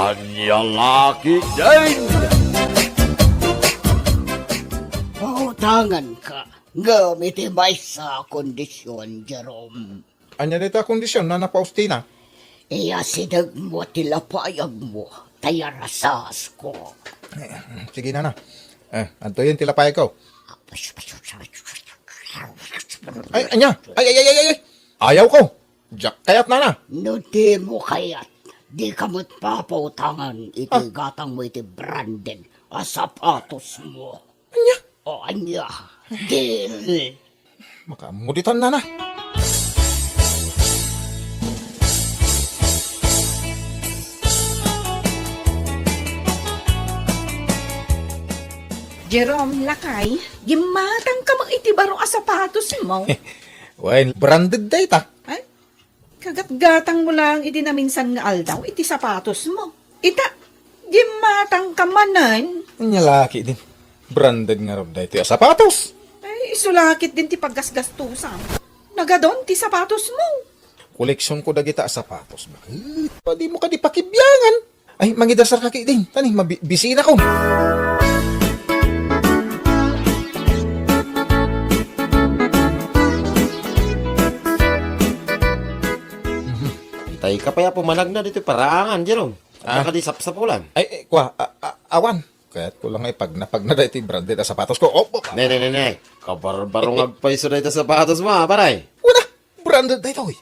Anyang laki din! Pautangan ka. Gamit may sa kondisyon, Jerome. Anya dito kondisyon na Faustina. Iya sidag mo tilapayag mo. Tayarasas ko. Sige na. Anto yun tilapay ko. Ay, anya! Ay! Ayaw ko! Jack kayat na. Nuti mo kayat. Di ka mo't papautangan. Iti gatang mo iti branded. Sapatos mo. Anya! O anya. Deal. Makamuditan na. Jerome, lakay, gimatang ka mang itibaro a sapatos mo. Well, branded data. Ay, kagat-gatang mo lang iti na minsan nga aldaw, iti sapatos mo. Ita, gimatang ka manan. Anya laki din. Branded nga rin dito yung sapatos. Ay, isulakit din ti paggasgastusan. Nagadon ti sapatos mo. Koleksyon ko dagita sapatos. Bakit? Pwede mo ka di pakibyangan. Ay, mangidasar ka din. Tani, mabisina ko. Tay ka pa pumanag na dito paraangan, Jerome. Nakadisap-sapulan. Ay, awan. Kaya't ko lang ay pag na dito yung branded na sapatos ko. Oh. Ne. Kabarbarong agpaiso na ito sapatos mo, paray. Wala, branded dito eh.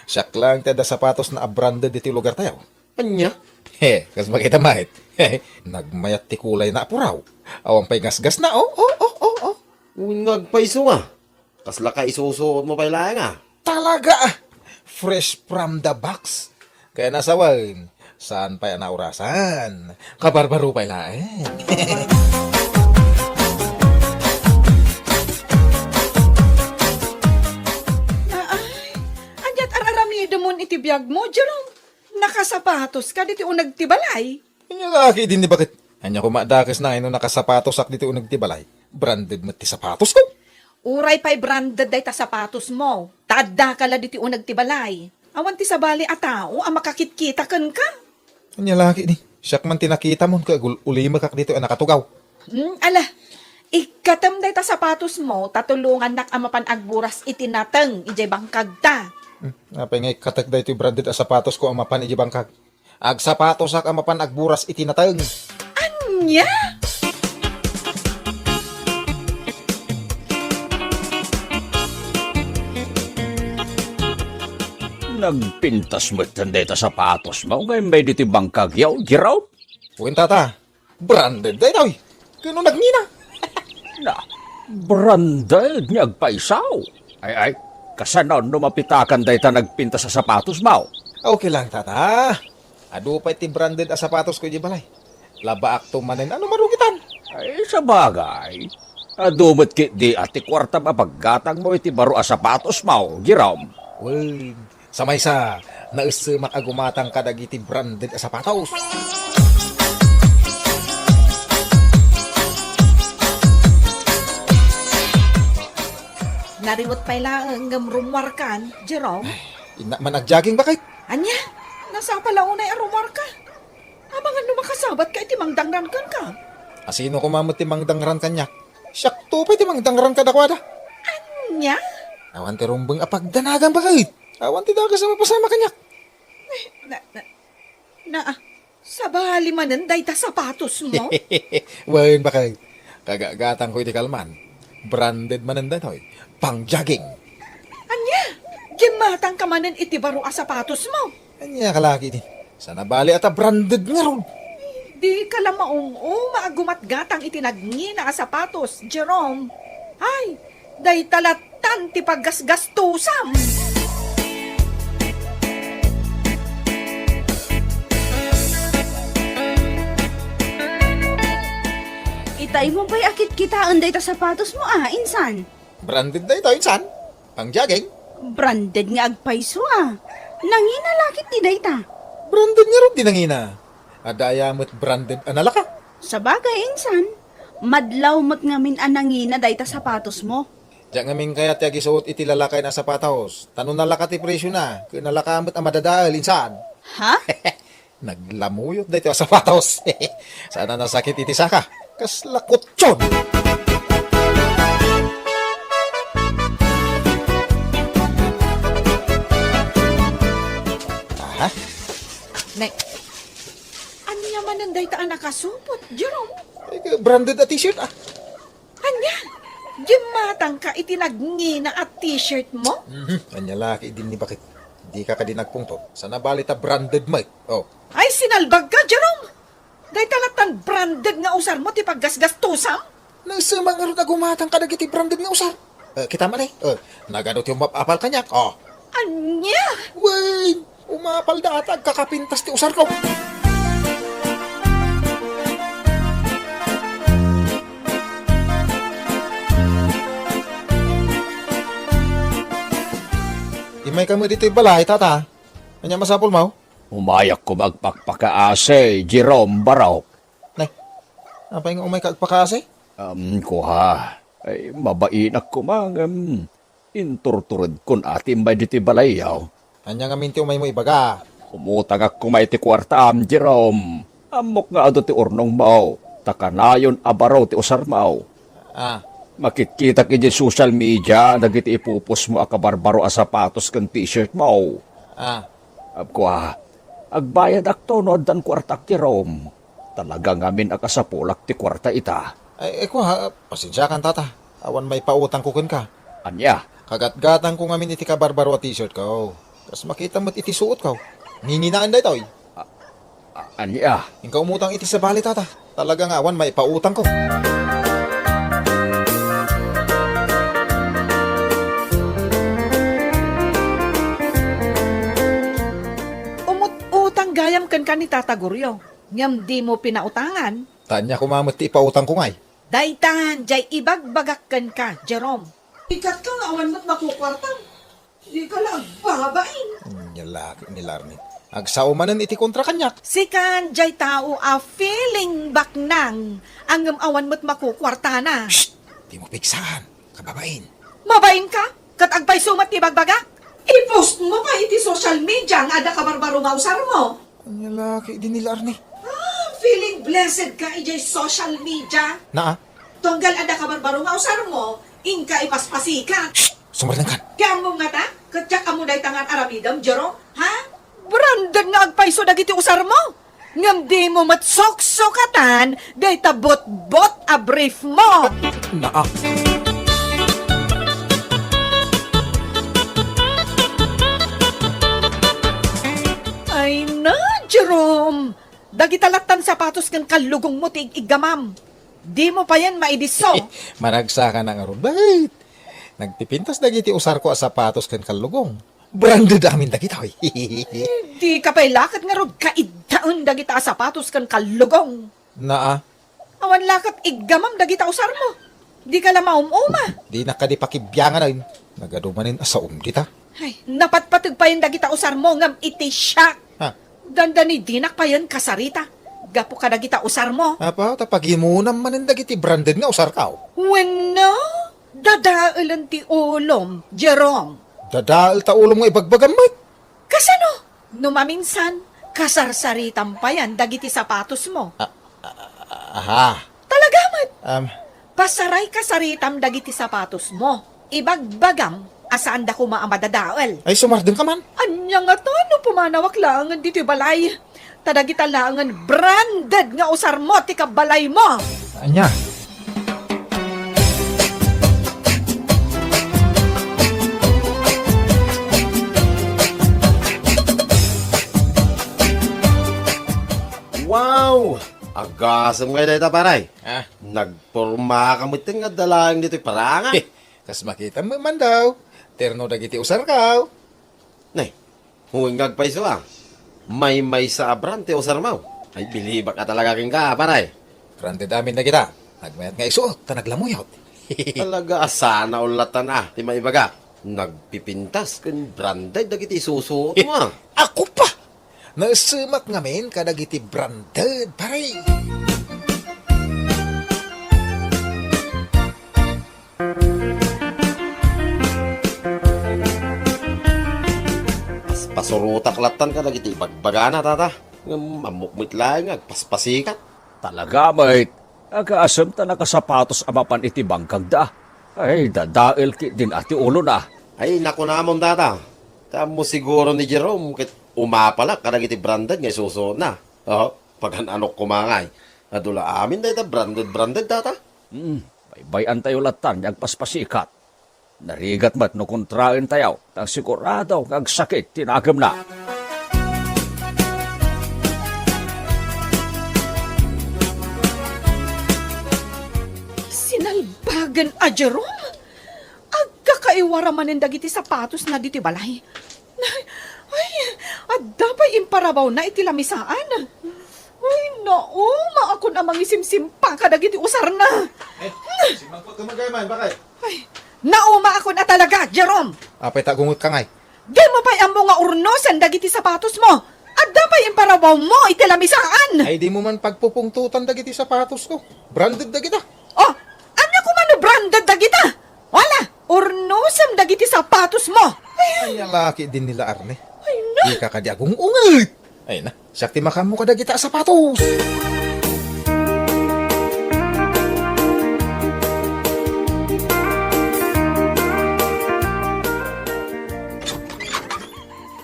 Siyak lang tada sapatos na branded dito yung lugar tayo. Anya? Kas makita mahit. Nagmayat ti kulay na apuraw. Awang pa'y gasgas na, oh. Uwing agpaiso nga. Kasla ka isusuot mo pa ilang nga. Talaga fresh from the box. Kaya nasawan, saan pa yan naurasan? Kabarbaro pa ilain. Anyat araramido mo iti biyag mo, Jerome. Nakasapatos ka dito unag tibalay. Anya laki din ni bakit? Anya kumadakis na ino nakasapatos ak dito unag tibalay. Branded mo ti sapatos ko. Uray pa'y branded day ta sapatos mo. Tada ka la diti unag tibalay. Awan ti sabali a tao ang makakit-kita kan ka. Anya laki ni. Siyak man tinakita mo ka uli makak dito ang nakatugaw. Ala, ikatam day ta sapatos mo, tatulungan nak amapan agburas itinateng, ijay bangkag ta. Napay ngay katak da ito branded a sapatos ko ang mapan ijibangkag. Ag sapatos ak ang mapan agburas itinatang. Anya? Nagpintas mo tanday ta sapatos mo, ngayon may diti bangkag yaw, giraw? Uwin tata, branded da ito eh. Kano nagmina? Na, branded niya agpaisaw. Ay, kasanon numapitakan day ta nagpintas sa sapatos mo. Okay lang tata. Ado pa iti branded a sapatos ko balay. Laba akto manin, ano marugitan? Ay, sa bagay. Adumot kit di ati kwarta mapaggatang mo iti baro a sapatos mo, giraw. Well, samay sa naisumak agumatang kadagiti branded a sapatos. Nariwat pa ilang rumwar kan, Jerome. Ina man nagjogging ba kay? Anya, nasa pala unay a rumwar ka. Abangan lumakasabat ka iti mangdangran kan ka. Asino kumamot ti mangdangran kanyak? Siyak to pa ti mangdangran kadakwada. Anya? Awan ti rumbeng apagdanagan ba kay? Awan ti daga sa mapasama kanyak. Sabali manan day ta sapatos mo. Wain ba kay? Kagagatang ko iti kalman. Branded manan datoy. Pang jogging. Anya, gimatang ka manan iti baro a sapatos mo. Anya kalaki ni. Sana bali ata branded nga ron. Di ka lang maagumat gatang itinagni na a sapatos, Jerome. Ay, day talatan ti paggasgastusam. Itay mo ba'y akit kitaan day ta sapatos mo insan? Branded da ito, insan. Pang jogging. Branded nga agpaiso Nangina lakit ni day ta. Branded nga ron dinangina. Adaya mo't branded analaka. Sa bagay insan, madlaw mo't ngamin anangina day ta sapatos mo. Diyan ngamin kaya tiya gisuot iti lalakay na sapatos. Tanong nalaka ti presyo na. Kaya nalaka mo't ang madadaal, insan. Ha? Naglamuyot dito sa sapatos. Sana nasakit iti saka. Kas lakot yun. Aha. Nek, anya man day ta nakasupot, Jerome? Branded na t-shirt ah. Anya? Gimatang ka itinagni na at t-shirt mo? Anya laki din ni bakit. Di ka kadinagpungtot. Sana balita branded mo. Oh. Ay, sinalbag ka, Jerome! Day talatan branded nga usar mo ti paggasgastusam? Nasamang nga rin na gumatang ka nagiti branded nga usar. Kita man eh. Naganot yung mapapal kanyak. Oh. Anya? Wait! Umapal na atag kakapintas ti usar ko. Imay kamo dito yung balay, tata. Kanya masapol mo? Umayak ko magpakpakaase, Jerome Barok. Nay, apay nga umay kagpakasi? Kuha, ay mabainak ko mang inturturod kun atim ba diti balayaw. Kanya nga minti umay mo ibaga. Umutang ako may ti kwarta Jerome. Amok nga ado ti urnong mao. Takanayon abaraw ti usar mao. Ah, Makikita ki di social media, dagiti ipupos mo akabarbaro a sapatos kan t-shirt mo. Abkwa, agbayad akto no dan kwartak ti Rome. Talaga ngamin akasapulak ti kwarta ita. ay ko ha, pasensya kan tata. Awan may pautang kukun ka. Anya, Kagat-gatang ko ngamin iti kabarbaro a t-shirt ko. Tapos makita mo't iti suot ko. Ninginaan da ito. anya, Ikaw umutang iti sa bali tata. Talaga nga awan may pautang ko. Umut-utang gayam kan ka ni Tata Guryo. Ngam di mo pinautangan. Tanya ko mamot ti pautang ko ngay. Daytan, jay ibagbagak kan ka, Jerome. Ikat ka nga awan mo't makukwartang. Di ka lang babain. Nyalaki ni Larny. Agsaumanan iti kontra kanyak. Sikan, jay tao a feeling baknang. Ang awan mo't makukwarta na. Shh! Di mo piksahan. Kababain. Mabain ka? Kat agpay sumat ibagbagak? I-post mo pa iti social media nga ada ka barbaro nga usar mo. Nyalaki din ni Larny. Feeling blessed ka ijay social media. Na Tunggal ada ka barbaro nga usar mo, inka ipaspasika. Sumarang kan. Kaya mo nga ta, katyak amo day tangan aramidam, Jerome, ha? Branded nga agpaiso dagiti usar mo. Ngam di mo matsoksokatan, day tabot-bot a brief mo. Na Ay na, Jerome. Dagitalatan sapatos kan kalugong mo ti igamam. Di mo pa yan maidiso. Maragsa ka na nga ron. Bakit? Nagtipintas dagiti usar ko a sapatos kan kalugong. Branded amin dagito. Di ka pa'y lakat nga rod kaiddaon dagita sapatos kan kalugong. Na Awan lakat igamam dagita usar mo. Di ka la maumuma. di nakadipakibyangan na yun. Nagadumanin asa dita. Ay, napatpatag pa yan dagita usar mo ngam iti siya. Ha? Dandani dinak pa yan kasarita. Gapo ka dagita usar mo. Apa, tapagimunam manin dagiti branded nga usar kao. When no, dadaalan ti ulom, Jerome. Dadaal ta ulo mo ibagbagam mo. Kasano? Numaminsan, kasarsaritan pa yan dagiti sapatos mo. Aha. Talagamat. Um, Pasaray kasaritam dagiti sapatos mo. Ibagbagam, asaan da ko maamadadaal. ay sumardeng ka man. Anya nga to, no pumanawak langan dito balay. Tadagita langan branded nga usar mo, ti kabalay mo. Anya. Wow! Agasam nga dito, paray. Ah, Nagporma ka mo nga dalang dito paranga. kas makita mo man daw. Terno dagiti usar kao. Nay, huwag paiso ah. May sa abrante o sarmaw. Ay, biliba ka talaga king ka, paray. Branded amin na kita. Nagmayat nga isuot, ta naglamuyot. Talaga, sana ulatan ah. Di maibaga. Nagpipintas kun branded dagiti susuot mo ah. Ako pa! Nasumat ngamin kadagiti branded, paray. Pasurutak latan ka dagiti bagbagana tata. Mamukmit lang, agpaspasikat. Talaga, mate. Agaasam ta nakasapatos amapan iti bangkag da. Ay, dadail ki din ati ulo na. Ay, naku namon data. Tamo siguro ni Jerome, kit umapala, karang iti branded ngay susunod na. Paghananok kumangay. Adula amin data, branded data. Baybayan tayo latan, agpaspasikat. Narigat mat no kontrain tayo, tang sigurado kag sakit tinagam na. Sinalbagan a Jerome? Agka kaiwara manin dagiti sapatos na diti balay. Ay, adda pa imparabaw na iti lamisaan. Ay, nao, maakon amang isimsimpa ka dagiti usar na. Simangkot ka magayman, bakit? Ay, nauma ako na talaga, Jerome. Apay tagungot ka ngay. Di mo pa'y amo nga urnosan dagiti sapatos mo. Adda pa imparabaw mo iti lamisaan. Ay di mo man pagpupungtutan dagiti sapatos ko. Branded dagita. Oh, anya kumano branded dagita? Wala, urnosam dagiti sapatos mo. Ay, ang laki din nila, Arne. Di ka kadiagong ungat. Ay na, sakti makamu ka dagita sapatos.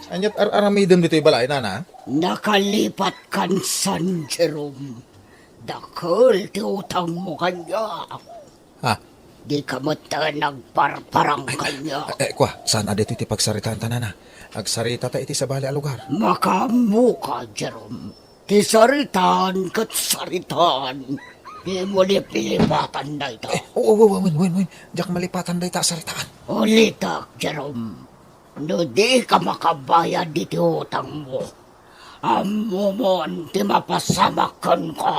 Anyat aramidem dito balay na. Nakalipat kan San Jerome. Dakol ti utang mo kanya. Ha? Di ka mo ta nagparparang kanya. Kwa, saan adito iti pagsaritaan tanan na? Agsarita ta iti sa bali a lugar. Makamu ka, Jerome. Ti saritan kat saritan. Di mo li pilipatan na ito. Win. Diyak malipatan day ta saritaan. Ulitak, Jerome. No di ka makabayad diti utang mo. Amo mo ti mapasamakan ka.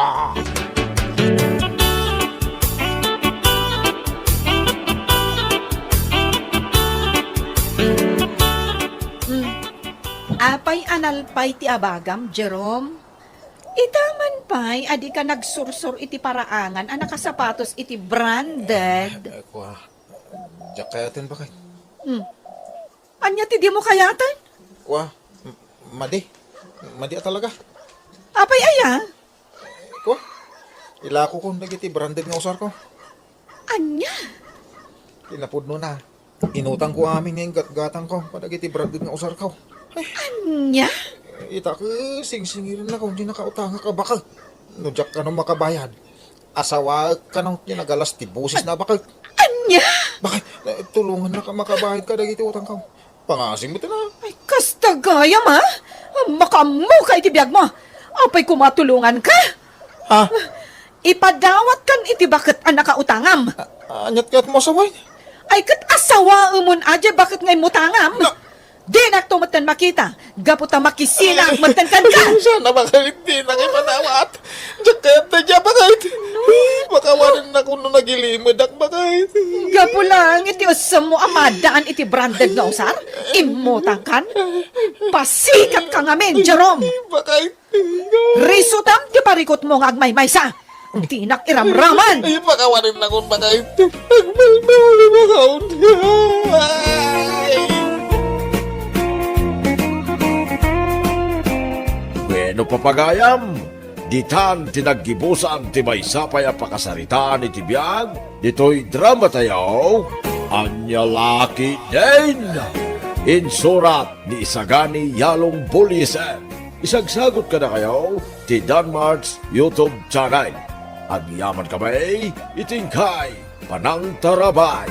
Apay analpay ti abagam, Jerome. Itaman pa'y adi ka nagsursur iti paraangan ang nakasapatos iti branded. Kwa, diyak kayatin ba kay? Anya ti di mo kayatan? Kwa, madi. Madi talaga. Apay aya? Kwa, ilako ko nagiti branded nga usar ko. Anya? Tinapod na. Inutang ko amin yung gatgatang ko. Padagiti branded nga usar ko. Anya? Ita ka, sing-singirin na kung di nakautanga ka baka. No, diyak ka nung makabayad. Asawa ka nung tinagalas tibusis na baka. Anya? Bakit? Tulungan na ka makabayad ka dagiti utang ko. Pangasing mo na. Ay, kastagayam ha? Makamu ka iti biyag mo. Apay kumatulungan ka? Ha? Ipadawat kan iti bakit ang nakautangam. Anyat ka at masaway. Ay kat asawa umon aja bakit ngay mutangam? Di naktumatan makita. Gaputa makisila ang matan ka. Sana bakit di nang ipadawat. Diyak kaya't na dyan bakit. Makawarin na kung nagilimod ak bakit. Gapo lang, iti usam mo amadaan iti branded nga usar. Imutang kan. Pasikat ka ngamin, Jerome. Bakit? Risutam, di parikot mo nga agmay-maysa. Di nakiramraman. Ay, makawarin na kung bakit. Agmay-mawali makaon. Bueno papagayam, ditan tinaggibusan ti may sapay a pakasaritaan iti biyag, dito'y drama tayo, Anya Laki din. Insurat ni Isagani Yalong Bulisen. Isagsagot ka na kayo ti Danmarks YouTube channel. Agyaman kami, itingkay, Panang Tarabay.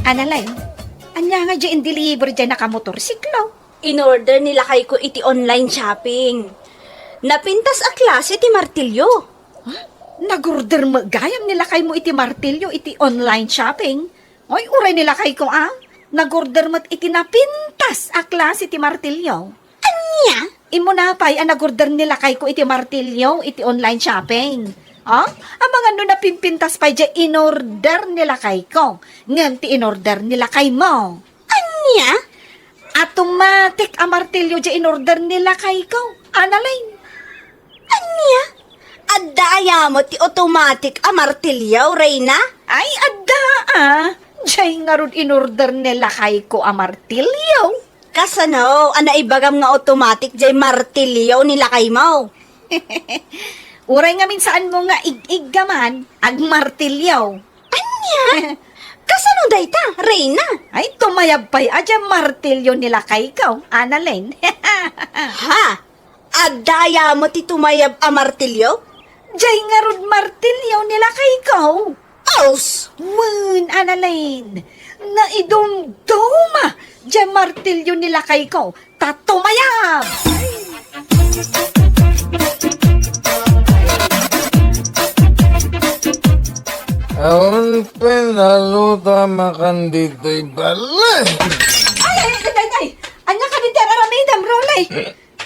Analay, anya nga dyan deliver dyan nakamotorsiklo. In-order nila kay ko iti online shopping. Napintas a klase iti martilyo. Nagorder mo, gayam nila kay mo iti martilyo, iti online shopping. Oy, uray nila kay ko Nagorder mo iti napintas a klase iti martilyo. Anya? Imo na pa'y nagorder nila kay ko iti martilyo, iti online shopping. Ang mga na pimpintas pa dyan, in-order nila kay ko. Nganti in-order nila kay mo. Anya? Automatic ang martilyo dyan, in-order nila kay ko. Analay. Anya? Adaya mo ti automatic a martilyo, Reyna? Ay, adda Jay nga ron inorder nila kay ko a martilyo. Kasano, ana ibagam nga automatic jay martilyo nila kay mo. Uray nga saan mo nga ig-ig gaman, ag martilyo. Anya? Kasano dayta, Reyna? Ay, tumayab pa'y adya martilyo nila kay ikaw, Annalyn. Ha? Adaya mo ti tumayab a martilyo? Jay nga ron martilyo nila kay ikaw. Aus! Wen, Annalyn, na idumduma, dyan martilyo nila kay ko, tatumayab! Awan pinaluta makan dito'y balay. Ay! Anya ka ni Teraramidam, Rolay!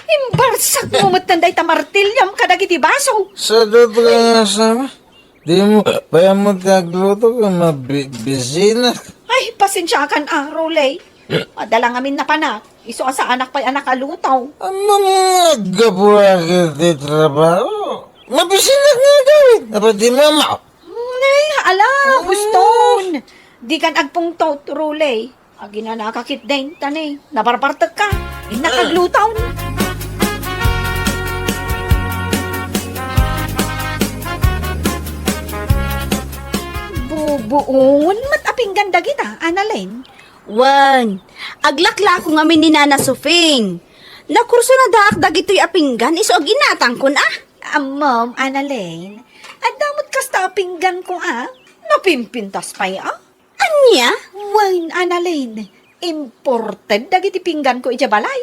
Imbarsak mo matanday ta martilyam kadagiti baso. Sadot ka nga sama. Di mo, paya mo tagluto ka mabisina. Ay, pasensya kan Rolay. Adala ngamin na panak. Iso sa anak pa'y anak alutaw. Ano mga gapura kiti trabaho? Mabisina nga gawin. Dapat di mama. Ay, ala, guston. Di kan agpong tot, Rolay. Agi na nakakit din, tanay. Nabarbartag ka. Inakaglutaw na. Bubuon, mataping ganda kita, Annalyn. Wan, aglakla ko nga ni Nana Sufing. Nakurso na daak dagito'y apinggan, iso ginatang ko na. Ma'am, Annalyn, at damot kasta pinggan ko, napimpintas pa ya? Anya? Wine, Annalyn, imported dagiti pinggan ko balay.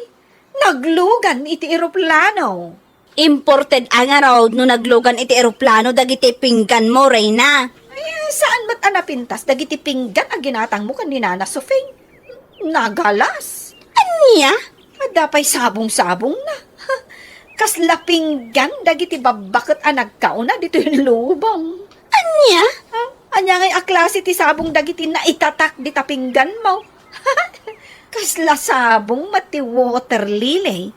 Naglugan iti eroplano. Imported ang araw no naglugan iti eroplano dagiti pinggan mo, Reyna. Ay, saan mat anapintas dagiti pinggan ang ginatang mo kan ni Nana Sofing? Nagalas. Anya? Madapay sabong-sabong na. Kasla pinggan dagiti babakot ang nagkauna dito yung lubang. Anya? Anya ngay aklase ti sabong dagiti na itatak di tapinggan mo. Kasla sabong mati water lily.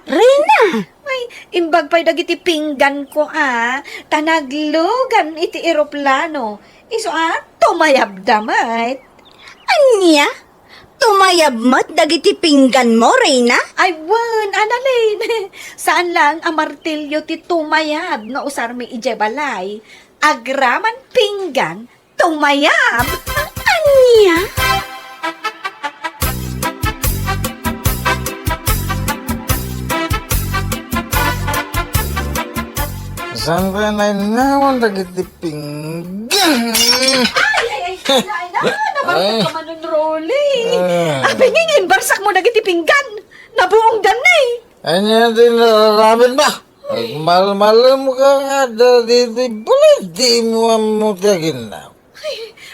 Reyna? Ay, imbag pa'y dagiti pinggan ko tanaglugan iti eroplano. Iso tumayab damay. Anya? Tumayab mat dagiti pinggan mo, Reyna? Ay, wan, Annalyn. Saan lang ang martilyo ti tumayab nga usar mi ijebalay. Agraman pinggan, tumayab. Anya? Saan ka na inawan dagiti pinggan? Ay, nabartag ka man nun, Rolly. Ah. Abingin, barsak mo dagiti pinggan. Nabuong danay. Anya din nararamin ba? Ay, mal-malam ka nga dito. Bulit di mo ang mutagin na.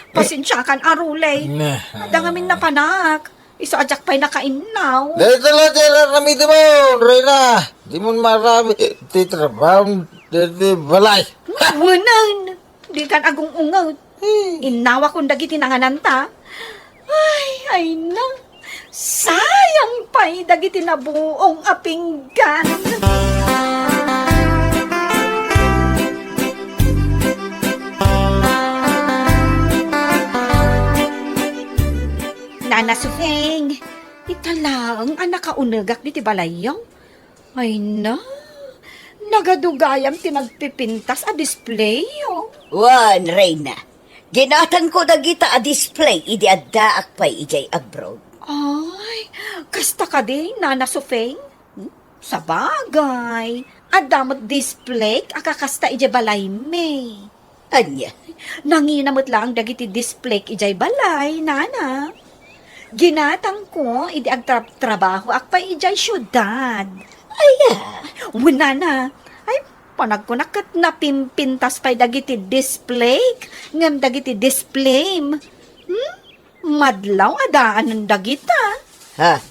Pasensya kan, Rolly. Nah. Dangamin na panak. Iso ajak pa'y nakainaw. Dito lang kami mo, Reyna. Di mo marami. Ti trabaho dito balay. Wanan. Di kan agong ungaw. Inawa kong dagiti nangananta. Ay na. Sayang pa'y dagiti na buong apinggan. Nana Sufeng, italang ang nakaunagak diti balayong. Ay na. Nagadugayam tinagpipintas a display, Wan, Reyna. Ginatan ko dagita a display, idi addaak pa'y ijay abroad. Ay, kasta ka din, Nana Sufeng. Sa bagay, adamot display, akakasta ijay balay me. Anya? Nanginamot lang dagiti display ijay balay, Nana. Ginatang ko, idi agtrabaho ak pa ijay syudad. Aya. Nana, ay, panagkunakat na pimpintas pa'y dagiti display, ngam dagiti display. Madlaw adaan ng dagita. Ha?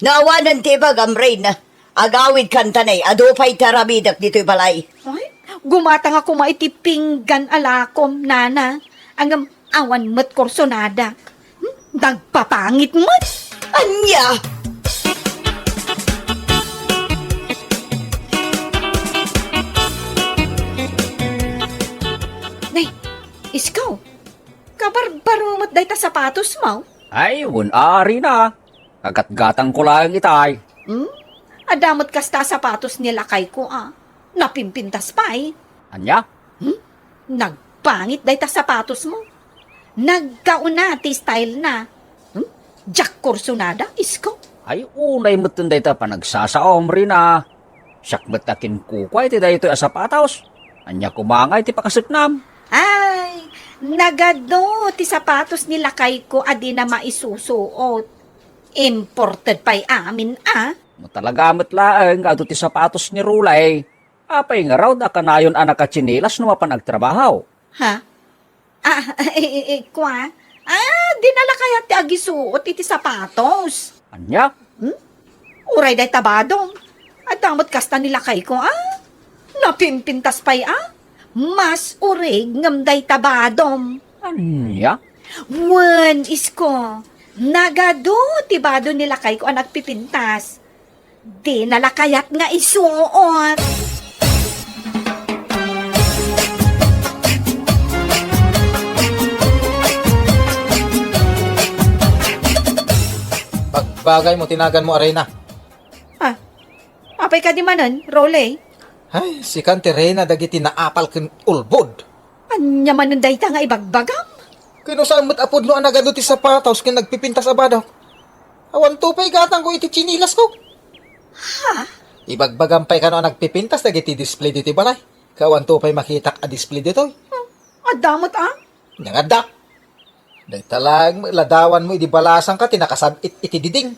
Naawanan tibag am Reyna. Agawid kantanay, ado pa'y taramidak dito'y balay. Ay, gumatang ako maitipinggan alakom, Nana. Ang awan mo't korsonada. Nagpapangit mo't. Anya? Nay, iskaw. Kabarbaro mo't day ta sapatos mo. Ay, ari na. Kagatgatang ko lang itay. Adamot kasta sapatos nila kay ko Napimpintas pa Anya? Nagpangit day ta sapatos mo. Nagkauna ti style na. Jack Corsonada, isko. Ay, unay mo tunday ta pa nagsasaom rin na. Siyak batakin kukway ti dayo sapatos. Anya kumangay ti pakasuknam. Ay, nagado ti sapatos nila kay ko adi na maisusuot. Imported pa'y amin Mo talaga matlaang ato ti sapatos ni Rulay. Apay nga raw da kanayon anak ka chinilas no mapanagtrabaho. Ha? Kwa? Dinala kaya ti agisuot iti sapatos. Anya? Uray day tabadong. At damot kasta nila kay ko Napimpintas pa'y Mas urig ngam day tabadom. Anya? Wan isko. Nagado tibado nila kay ko nagpipintas. Di nalakayat nga isuot. Pagbagay mo, tinagan mo, Arena. Apay ka di manan, Role. Ay, si Kante Reyna dagiti naapal ken ulbod. Anya manan day ta nga ibagbagam. Kano saan mo't apod no anagado ti sapatos ken nagpipintas abadaw. Awan to pa'y gatang ko iti chinilas ko. Ibagbagam pa'y kano nagpipintas dagiti display diti balay. Kawan to pa'y makitak a display dito. Adamot Nangadak. Day talang ladawan mo iti balasan ka tinakasabit iti diding.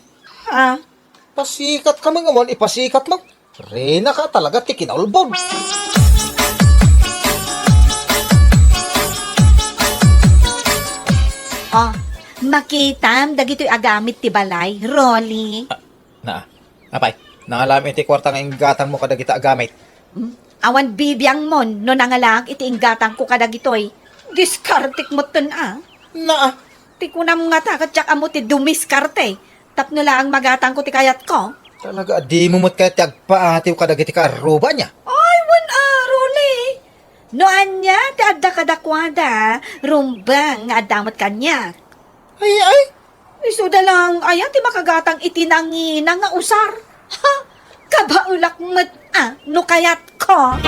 Pasikat ka mga mon, ipasikat mo. Reyna ka talaga ti kinaulbon. Makitam dagito'y agamit ti balay, Rolly. Apay, nangalam iti kwarta nga ingatan mo kadagita agamit. Awan bibiyang mon, no nangalang iti inggatang ko kadagitoy. Diskartik mo tun Ti kunam nga takat tsak amo ti dumiskarte. Tapno lang magatang ko ti kayat ko. Talaga, di mo mo't kaya ti agpaatiw kadagiti karuba niya. Ay, Rolly. No anya, ti adda kadakwada, rumbang nga adamot kanya. Ay. Isuda lang, ayan, ti makagatang itinangina nga usar. Kabaulak mo't no kayat ko.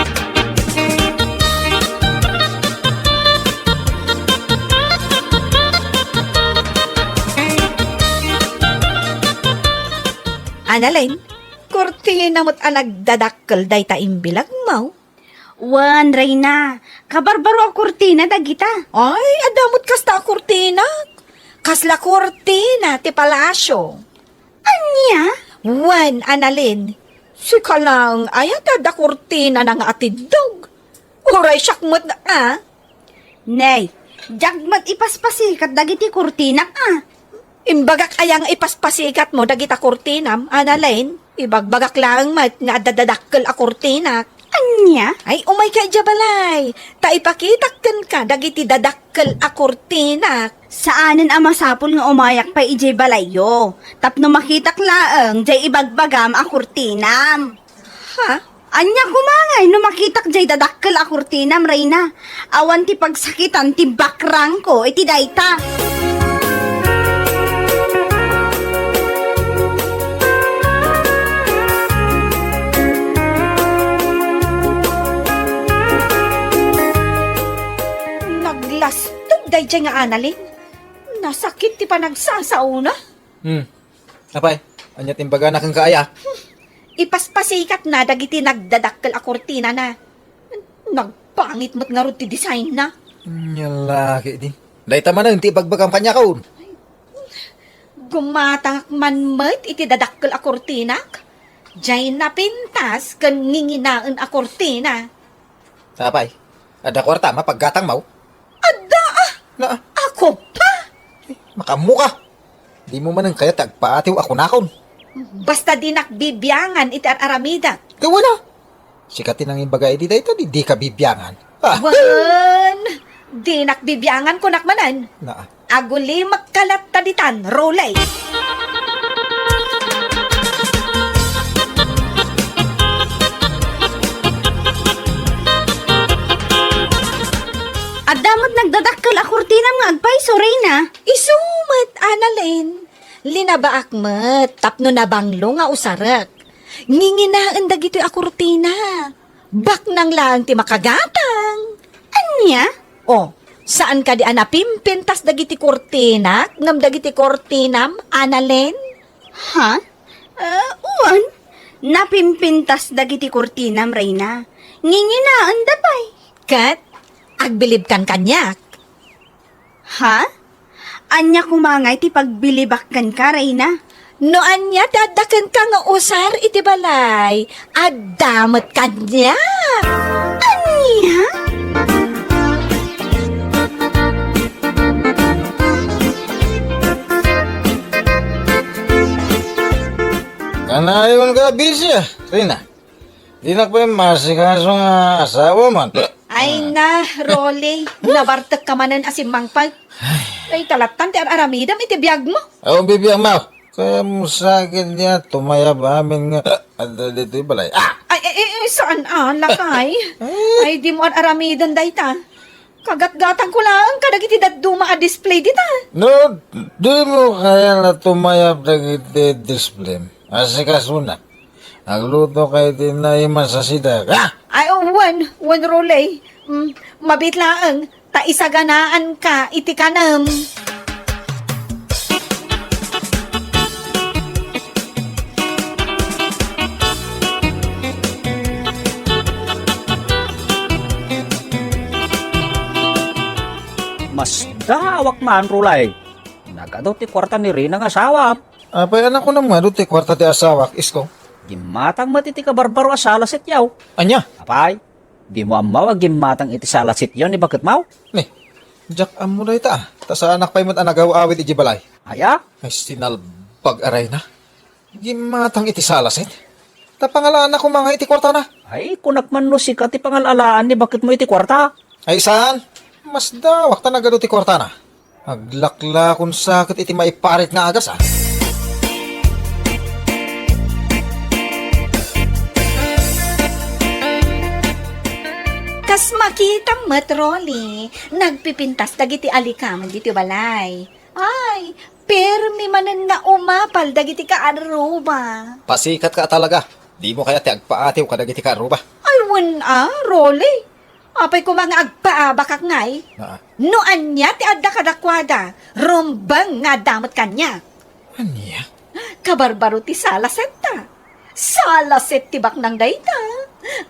Analin, kurtina mo't nagdadakkel day ta imbilag mo. Wan, Reyna. Kabarbaro ang kurtina dagita. Ay, adamot kasta kurtina. Kasla kurtina ti palasyo. Anya? Wan, Analin, sika lang, ayat da kurtina ng atidog. Uray siyak mo't Nay, jagmat ipaspasikat dagiti kurtina Imbagak ayang ipaspasikat mo dagita kurtinam, Analin. Ibagbagak lang mat nga dadadakkel a kurtina. Anya? Ay, umay ka jabalay. Ta ipakitakken ka dagiti dadakkel a kurtina. Saanan ang masapol nga umayak pa ijay balayo. Tapno makitak laang jay ibagbagam a kurtinam. Anya kumangay no makitak jay dadakkel a kurtinam, Reyna. Awan ti pagsakitan ti bakrang ko iti dayta. Naglastog day dyan nga, Analin. Nasakit ti pa nagsasauna. Apay, anya timbaga na kang kaaya. Ipaspasikat na dagiti nagdadakkel a kurtina na. Nagpangit mo't nga ron ti design na. Nyalaki di. Day tama na, hindi bagbagang kanya kaun. Gumatang man met iti dadakkel a kurtinak. Diyay napintas kan nginginaan a kurtina. Apay, ada kwarta mapaggatang mau. Ada Ako pa! Makamuka. Di mo man ang kaya tagpaatiw ako nakon. Basta di nakbibiyangan iti aramida. Gawa na. Sikatin ang imbagay di dito, di ka bibiyangan. Wan! Di nakbibiyangan ko nakmanan. Na. Aguli magkalat taditan, Rolay. At damot nagdadakkel a kurtinam nga agpayso, Reyna. Isumat, Annalyn. Linabaak met, tapno na banglo nga usarak. Nginginaan dagito a kurtina. Bak nang lang ti makagatang. Anya? Oh, saan ka di anapimpintas dagiti kurtina? Ngam dagiti kurtinam, Annalyn? Ha? Uwan. Napimpintas dagiti kurtinam, Reyna. Nginginaan dapay. Kat, agbilib kan kanyak. Ha? Anya kumangay ti pagbilibakkan ka, Reyna. Noan niya, dadakan ka nga usar iti balay. Adamat kanya. Anya? Kanayon ka, busy Rina. Di na pa yung masikaso nga asawa man. Ay na, Rolly. Nabartak ka manan asimang pag. Ay, talatan ti aramidam iti biyag mo. Ako bibiyang mau. Kaya mo sa akin niya, tumayab amin nga. Ando dito yung balay. Saan lakay? Ay, di mo aramidan dayta. Kagat-gatang ko lang, kadagiti daduma a display dita. No, di mo kaya na tumayab na kita display. Asikaso na. Nagluto kayo din na iman sa sidak. Ay, one Rolly. Mabit lang, taisaganaan ka, iti kanam. Mas dawak man, Rulay. Nagadaw ti kwarta ni Rina nga asawa. Apay anak ko naman, doon ti kwarta ti asawak, isko. Gimatang matiti ka barbaro asalasit yaw. Anya? Apay, di mo amaw gimatang iti salasit yun, ni bakit mau? Ni, jak amo na ita. Ta sa anak pa'y anagaw awit iti balay. Aya? Ay sinalbag aray na. Gimatang iti salasit. Ta pangalaan ako mga iti kwarta na. Ay, kunak man no si ti pangalalaan ni bakit mo iti kwarta. Ay saan? Mas dawak ta nagado ti kwarta na. Aglakla kung sakit iti maiparit nga agas Kas makita mat, Rolly, nagpipintas dagiti alikaman diti balay. Ay, permi manen nga umapal dagiti ka aruba. Pasikat ka talaga. Di mo kaya ti agpaatiw ka dagiti ka aruba. Ay, Rolly. Apay ko mga agpaabakak ngay. Noan niya ti adda kadakwada. Rumbang nga damat kanya. Anya? Kabarbaro ti salaset ta. Salaset ti baknang dayta.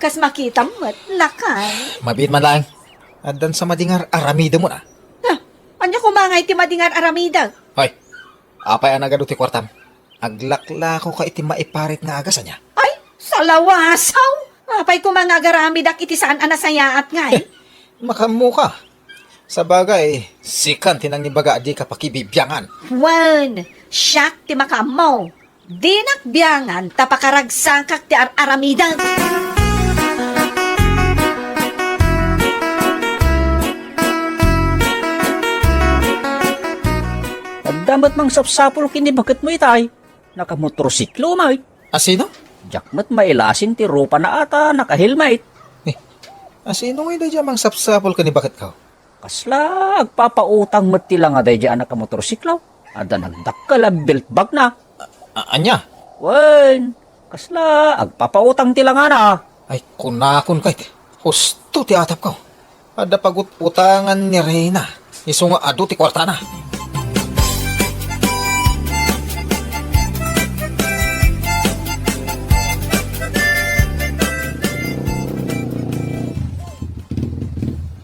Kas makita mo't lakay. Mabit man lang. Adan sa madingar aramida mo na. Anya kumangay ti madingar aramida. Hoy, apay anagado ti kwartam. Aglakla ko ka iti maiparit nga agas niya. Ay, salawasaw. Apay ko mga garamidak iti saan anasayaat ngay. Makamu ka. Sa bagay, sikan tinang ni baga di ka pakibibyangan. Siyak ti makamaw. Di nakbiyangan tapakaragsangkak ti aramidan. Damat mang sapsapol kini bakit mo itay. Nakamotorsiklo may. Asino? Jakmat mailasin ti rupa na ata naka-helmet. Asino nga dyan mang sapsapol ka ni bakit ka? Kasla, agpapautang mati lang nga dyan nakamotorsiklo. Ada nagdakkal ang belt bag na. Anya? Kasla, agpapautang ti lang nga na. Ay, kunakon ka iti. Husto ti atap ka. Ada pagut-utangan ni Reyna. Iso nga ado ti kwarta na.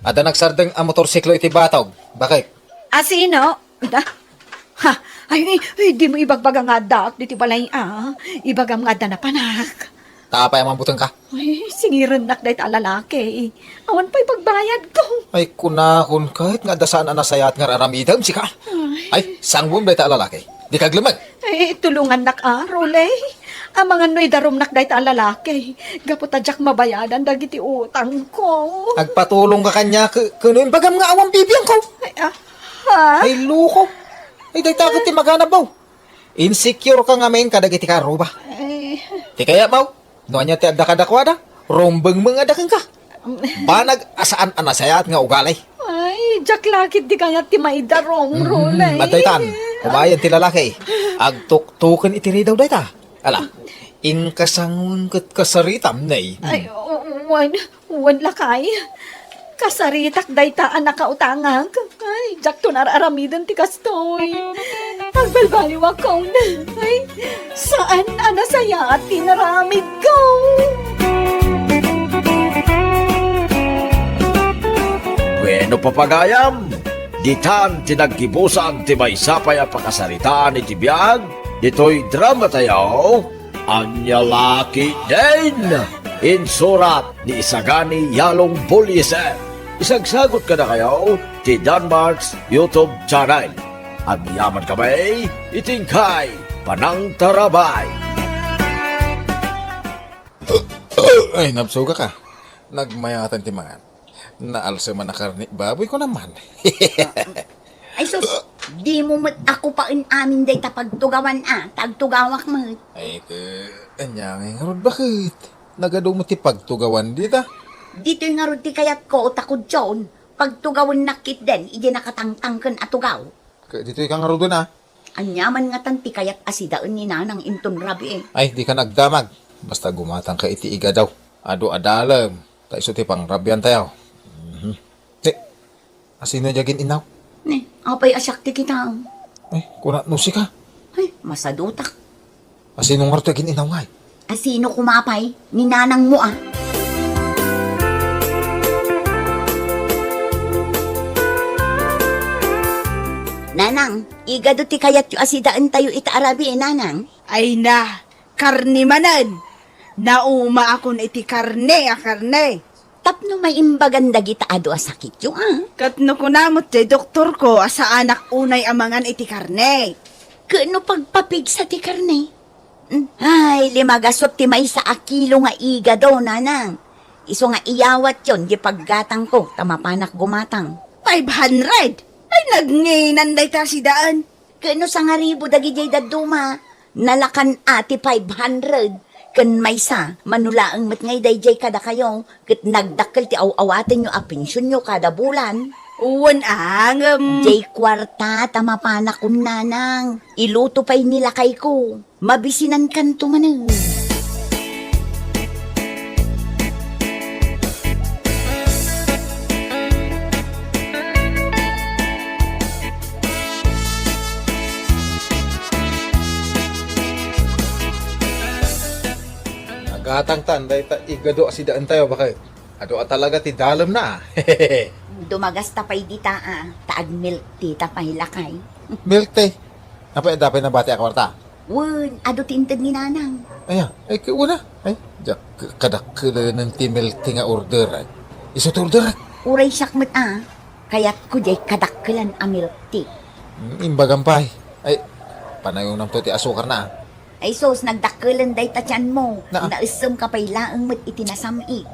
Ada nagsardeng ang motorsiklo iti batog. Bakit? Asino? Ha, ay, di mo ibagbaga nga dak, diti balay ibagam nga da na panak. Taapay ang mabutang ka. Ay, singiran nak dahit alalaki. Awan pa'y pagbayad ko. Ay, kunakon kahit nga dasaan anasayat nga raramidam si ka. Ay, sangbom dahit alalaki. Di ka glamag. Ay, tulungan nak Rolay. Ang mga noy darom nak dahit alalaki. Gaputadyak mabayadan dagiti utang ko. Agpatulong ka kanya, kuno yung bagam nga awang bibiyang ko. Ay, ha? Ay, luko. Ay, dahil takot ti maghanap baw. Insecure ka nga main kadagiti ka ruba. Ay, Ti kaya baw, noan niya ti adakadakwada, rombeng mga adakan ka. Banag asaan anasayat nga ugalay. ay, Ay, jak lakit di kaya ti may darong rolay. Mataytan, kumayan ti lalaki. Agtuktukan iti daw dayta. Ala, inkasangun kat kasaritam nay. Ay, wan lakay. Kasaritak dayta anak kautangag. Ay, jak to nararamidan ti kastoy. Pagbalbaliw ako na. Ay, saan anasaya at tinaramid ko? Bueno papagayam, ditan tinagkibusan ti may sapay a pakasaritaan iti biyag, dito'y drama tayo, Anya Laki din, insurat ni Isagani Yalong Bulyese. Isagsagot ka na kayo ti Danmarks YouTube channel. At yaman kami, itingkay, Panang Tarabay. Ay, nabsuga ka. Nagmayatan ti man. Naalsa man na karni. Baboy ko naman. Ay sus, di mo mat ako pa in amin day tapagtugawan tagtugawak mo. Ay, anyang nga bakit? Nagado mo ti pagtugawan dita? Dito'y nga ron ti kayat ko takod tyon, pagtugawan nakit den, iji nakatangtangken atugaw. Dito ka nga doon Anyaman nga tan ti kayat asidaan ni nanang inton rabi Ay, di ka nagdamag. Basta gumatang ka iti iga daw. Ado adalam. Ta iso ti pangrabyan tayo. Asino jagin inaw? Ne, apay asyak ti kita. Ay, kunat no si ka. Ay, masadutak. Asino nga jagin inaw ngay? Asino kumapay? Ni nanang mo Nanang, igado ti kayat yu asidaan tayo itaarabi nanang. Ay na, karne manan. Nauma akon iti karne. Tapno may imbagan dagita ado asakit yu Katno ko namot jay doktor ko asa anak unay amangan iti karne. Kano pagpapig sa ti karne? Ay, limagasot ti may sa akilo nga igado nanang. Iso nga iyawat yon di paggatang ko, tamapanak gumatang. 500? Ay nagnginan day ta si daan. Kano sa nga ribo dagi jay daduma, nalakan ati 500. Kan may sa, manulaang mat ngay day jay kada kayo, kat nagdakkel ti awaten nyo a pensyon nyo kada bulan. Uwan Jay kwarta, tamapanak kun nanang. Iluto pa'y nilakay ko. Mabisinan kan tumanang. Nagatang tanday ta igado asidaan tayo bakit? Ado talaga ti dalam na. Dumagas tapay di taag milk ti tapay lakay. Milk te. Napay dapat na bati akwarta. Wun, ado tinted ni nanang. Aya, ay kuna. Ay, jak kadakkel ng ti milk ti nga order. Ay. Iso ti order. Uray sakmet kayat ko jay kadakkelan a milk tea. Imbagampay. Ay, panayong nam to ti asukar na. Ay sos, nagdakkelan day tatyan mo. Na? Naisem kapay laang mat itinasami.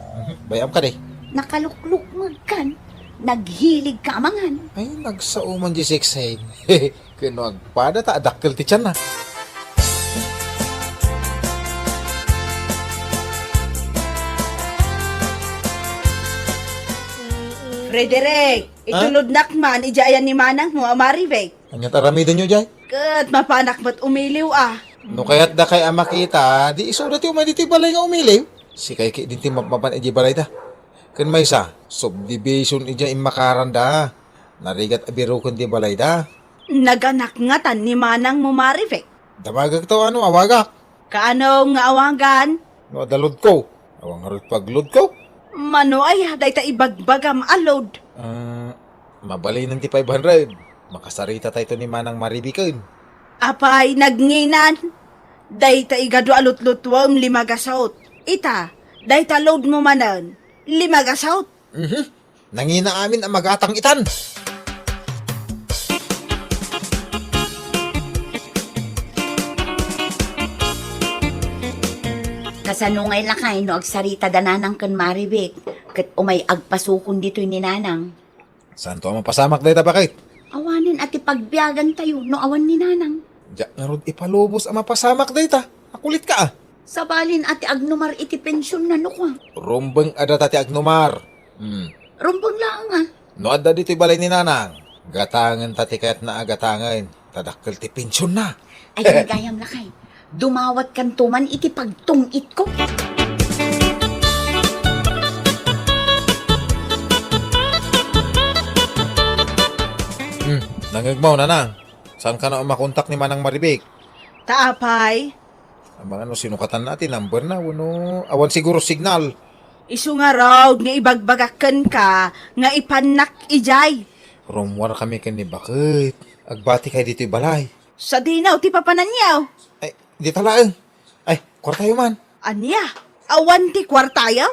Bayam ka de. Nakalukluk magkan. Naghilig ka amangan. Ay, nagsauman di 6 Kano agpada ta adakkel ti tiyan na. Frederick, itulod nakman, ijayan ni manang mo amaribek. Anya taramidan nyo jay? Kat mapanak mat umiliw No kaya't da kay makita, di iso dati umay diti balay nga umiliw. Si kay ki dinti mapapan iji balay da. Kan may sa, subdivision ija imakaranda. Narigat abiro kun di balay da. Naganak nga tan ni manang mo maribek. Damagag to awagak. Kaano nga awagan? No dalod ko. Awang harot paglod ko. Mano ay haday ta ibagbagam alod. Mabalay ng ti 500. Makasarita tayo ni manang maribikin. Apay nagnginan. Day ta igado alot-lutwam 5 gasaut. Ita, day ta load mo manan 5 gasaut. Nangina amin ang magatang itan. Kasanungay lakay no agsarita dananang kan maribik. Kat umay agpasukon dito'y ni nanang. Saan to ang mapasamak dahil bakit? Awanin at ipagbiyagan tayo no awan ni nanang. Diyak nga ron ipalubos ang mapasamak dahil ta. Akulit ka Sabalin ati agnumar iti pensyon na no ko. Rumbang ada tati agnumar. Rumbang lang No adda dito'y balay ni nanang. Gatangan tati kaya't na agatangan. Tadakkel ti pensyon na. Ay, gayam lakay. Dumawat kan tuman iti pagtungit ko. Nangagmaw nanang. Saan ka na makontak ni Manang Maribik? Taapay, Ang mga sinukatan natin, number na, awan siguro signal. isu nga raw nga ibagbagakan ka, nga ipanak ijay. Rumwar kami kani bakit? Agbati kay dito'y balay. Sa dinaw, ti papananyaw. Ay, di talaan. Ay, kwartayo man. Anya, awan ti kwartayaw.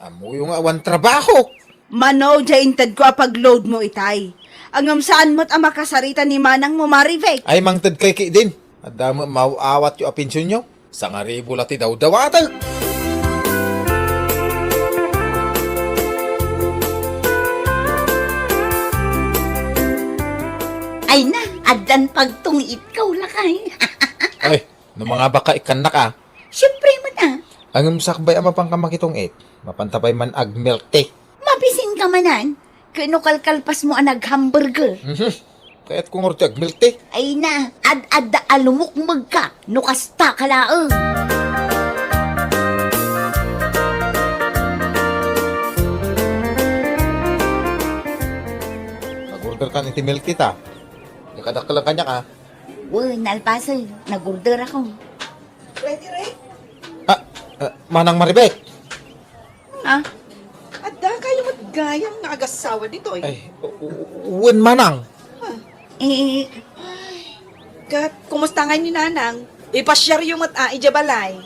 Amo yung awan trabaho. Mano, jaintad ko apag-load mo itay. Angam saan mo't ang makasarita ni Manang mo Marivek. Ay, mangtad kay din. At damo mauawat yung apensyon nyo. Sa nga ribo lati daw dawata. Ay na, adan pagtungit ka lakay. Ay, no mga baka ikanak ah. Siyempre man ah. Ang sakbay ama pang kamakitong mapantapay man agmelte. Mabisin ka manan. Kinukalkalpas mo ang nag-hamburger. Kaya't kung orti agmelte. Ay na, ad-adda alumukmag ka. Nukasta ka laang. Mag-order ka ni Timelti ta. Ikadakalang kanya ka. Uy, nalpasay. Nag-order ako. Ready, Ray? Manang Maribek. Ah, Adda kayo matgayang nga agasawa dito eh. Ay, uwan manang. eh, Kat, kumusta nga ni nanang? Ipasyar yung ija balay.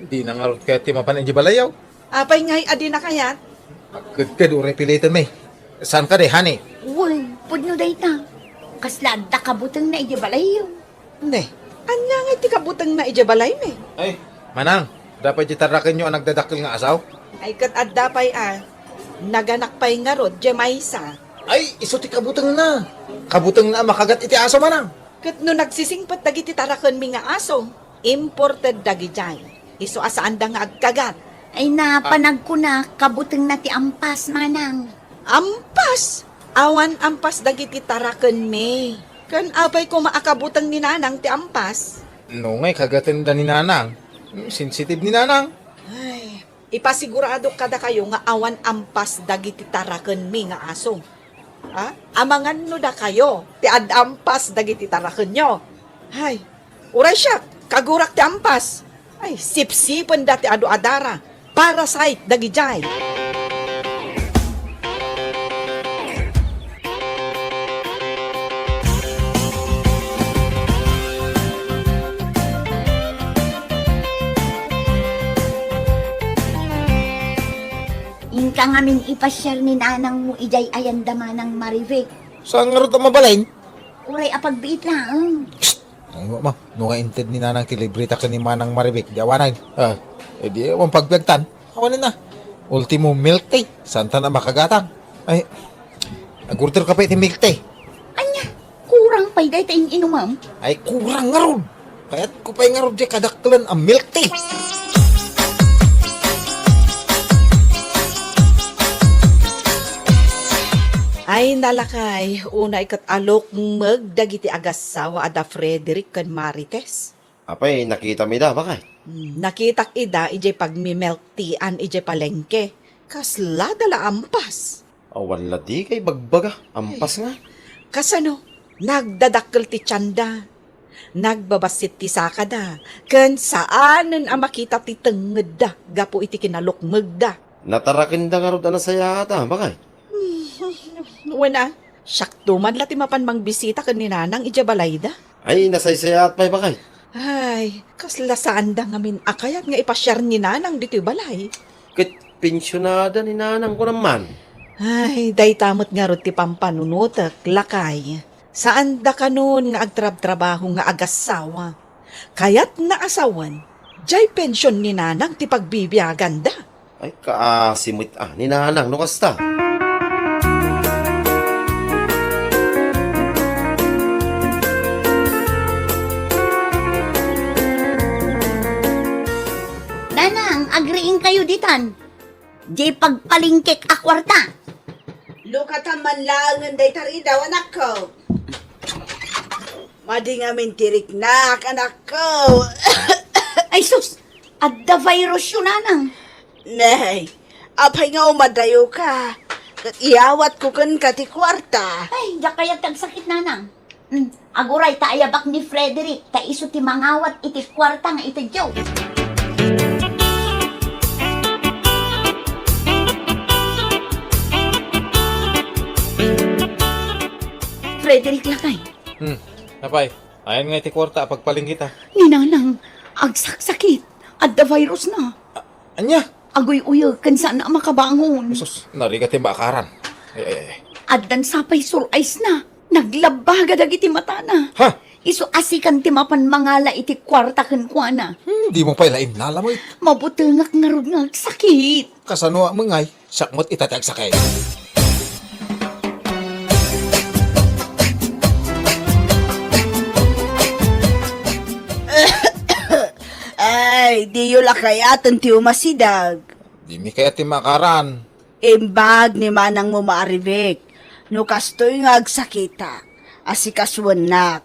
Di na nga rin kaya timapan ang jibalayaw. Apay nga'y adi na kayat? Agkad ure pilitan may. Saan ka de, honey? uy, pudno day ta. Kasla adda kabutang na iyabalay yun. Ne, anya nga'y tikabutang na ija balay me. Ay, manang. Dapat jitarakin nyo ang nagdadakil nga asaw? Ay kat adda pay naganak pay nga rod, Jemaisa. Ay, iso ti kabutang na. Kabutang na makagat iti aso manang. Kat no nagsisingpat dagiti tarakan mi nga aso, imported dagijay. Iso asaan da nga agkagat. Ay napanag ko na kabutang na ti ampas manang. Ampas! Awan ampas dagiti tarakan mi. Kan apay ko maakabutang ni nanang ti ampas. No ngay, kagatan da ni nanang. Sensitive ni nanang. Ay, ipasigurado kada kayo nga awan ampas dagiti tarakan mi nga aso. Ha? Amangan no da kayo, ti ad ampas dagiti tarakan nyo. Ay, uray siya, kagurak ti ampas. Ay, sipsipan dati ado adara, parasite dagijay. Inka ngamin ipasyar ni nanang mo ijay ayandama ng Marivek. Saan nga rin ito mabalain? Uray apagbiit lang. Ang ma, nung inted ni nanang kilibrita ka ni Manang Maribik, diawanan. Di awang pagbiagtan. Awanin na. Ultimo milk tea. Santa na makagatang. Ay, agurter ka pa iti milk tea. Anya, kurang pa'y day tayong inumam. Ay, kurang nga ron. Kaya't ko pa'y nga ron di kadaktalan ang milk tea. Ay, nalakay, una ikat alok magdagiti agasawa ada Frederick kan Marites. Apay, nakita mi da, bakay? Nakitak ida, ijay pagmi-milk teaan, ijay palengke. Kasla dala ampas. Wala di kay bagbaga. Ampas nga. Kasano, nagdadakkel ti tiyanda. Nagbabasit ti sakada. Kan saanen ang makita ti tenged da. Gapo iti kinalukmeg da. Natarakin da nga ro na saya ata, bakay? Wala, syakto man lati mapan mang bisita kan ni nanang ijabalay da. Ay, nasaysaya at pa'y bakay. Ay, kasla saan da ngamin akayat nga ipasyar ni nanang dito balay. Kit pensyonada ni nanang ko naman. Ay, day tamot nga rod ti pampanunutak, lakay. Saan da kanon nga agtrab-trabaho nga agasawa? Kayat na asawan, jay pensyon ni nanang ti pagbibiyagan da. Ay, kaasimit ni nanang, no kasta. Nanang, agriin kayo ditan. Di pagpalingkik akwarta. Lukataman lang ang day taridaw, anak ko. Madi nga mintirik nak, anak ko. Ay sus, adda virus yun nanang. Nay, apay nga umadayo ka. Iawat ko kan kati kwarta. Ay, da kaya tagsakit nanang. Aguray, taayabak ni Frederick, ta iso ti mangawat iti kwarta nga iti Joe. Frederick lakay, Napay, ayan nga iti kwarta, pagpaling kita. ni nanang, agsaksakit, adda virus na. Anya? Agoy uyag kan saan na makabangon. Sus, narigat yung bakaran. Ay. Addan sapay sur ice na. Naglabaga dagiti mata na. Ha? Iso asikan ti mapan mangala iti kwarta ken kuana. Di mo pa ilain nalamoy. Mabutengak ngarud nga sakit. Kasano mangay, sakmot itatag sakay. Ay, di yun lakay atan ti umasidag. Di mi kaya ti makaran. Imbag ni manang mo maaribik. No kastoy nga agsakita. Asikaswan nak.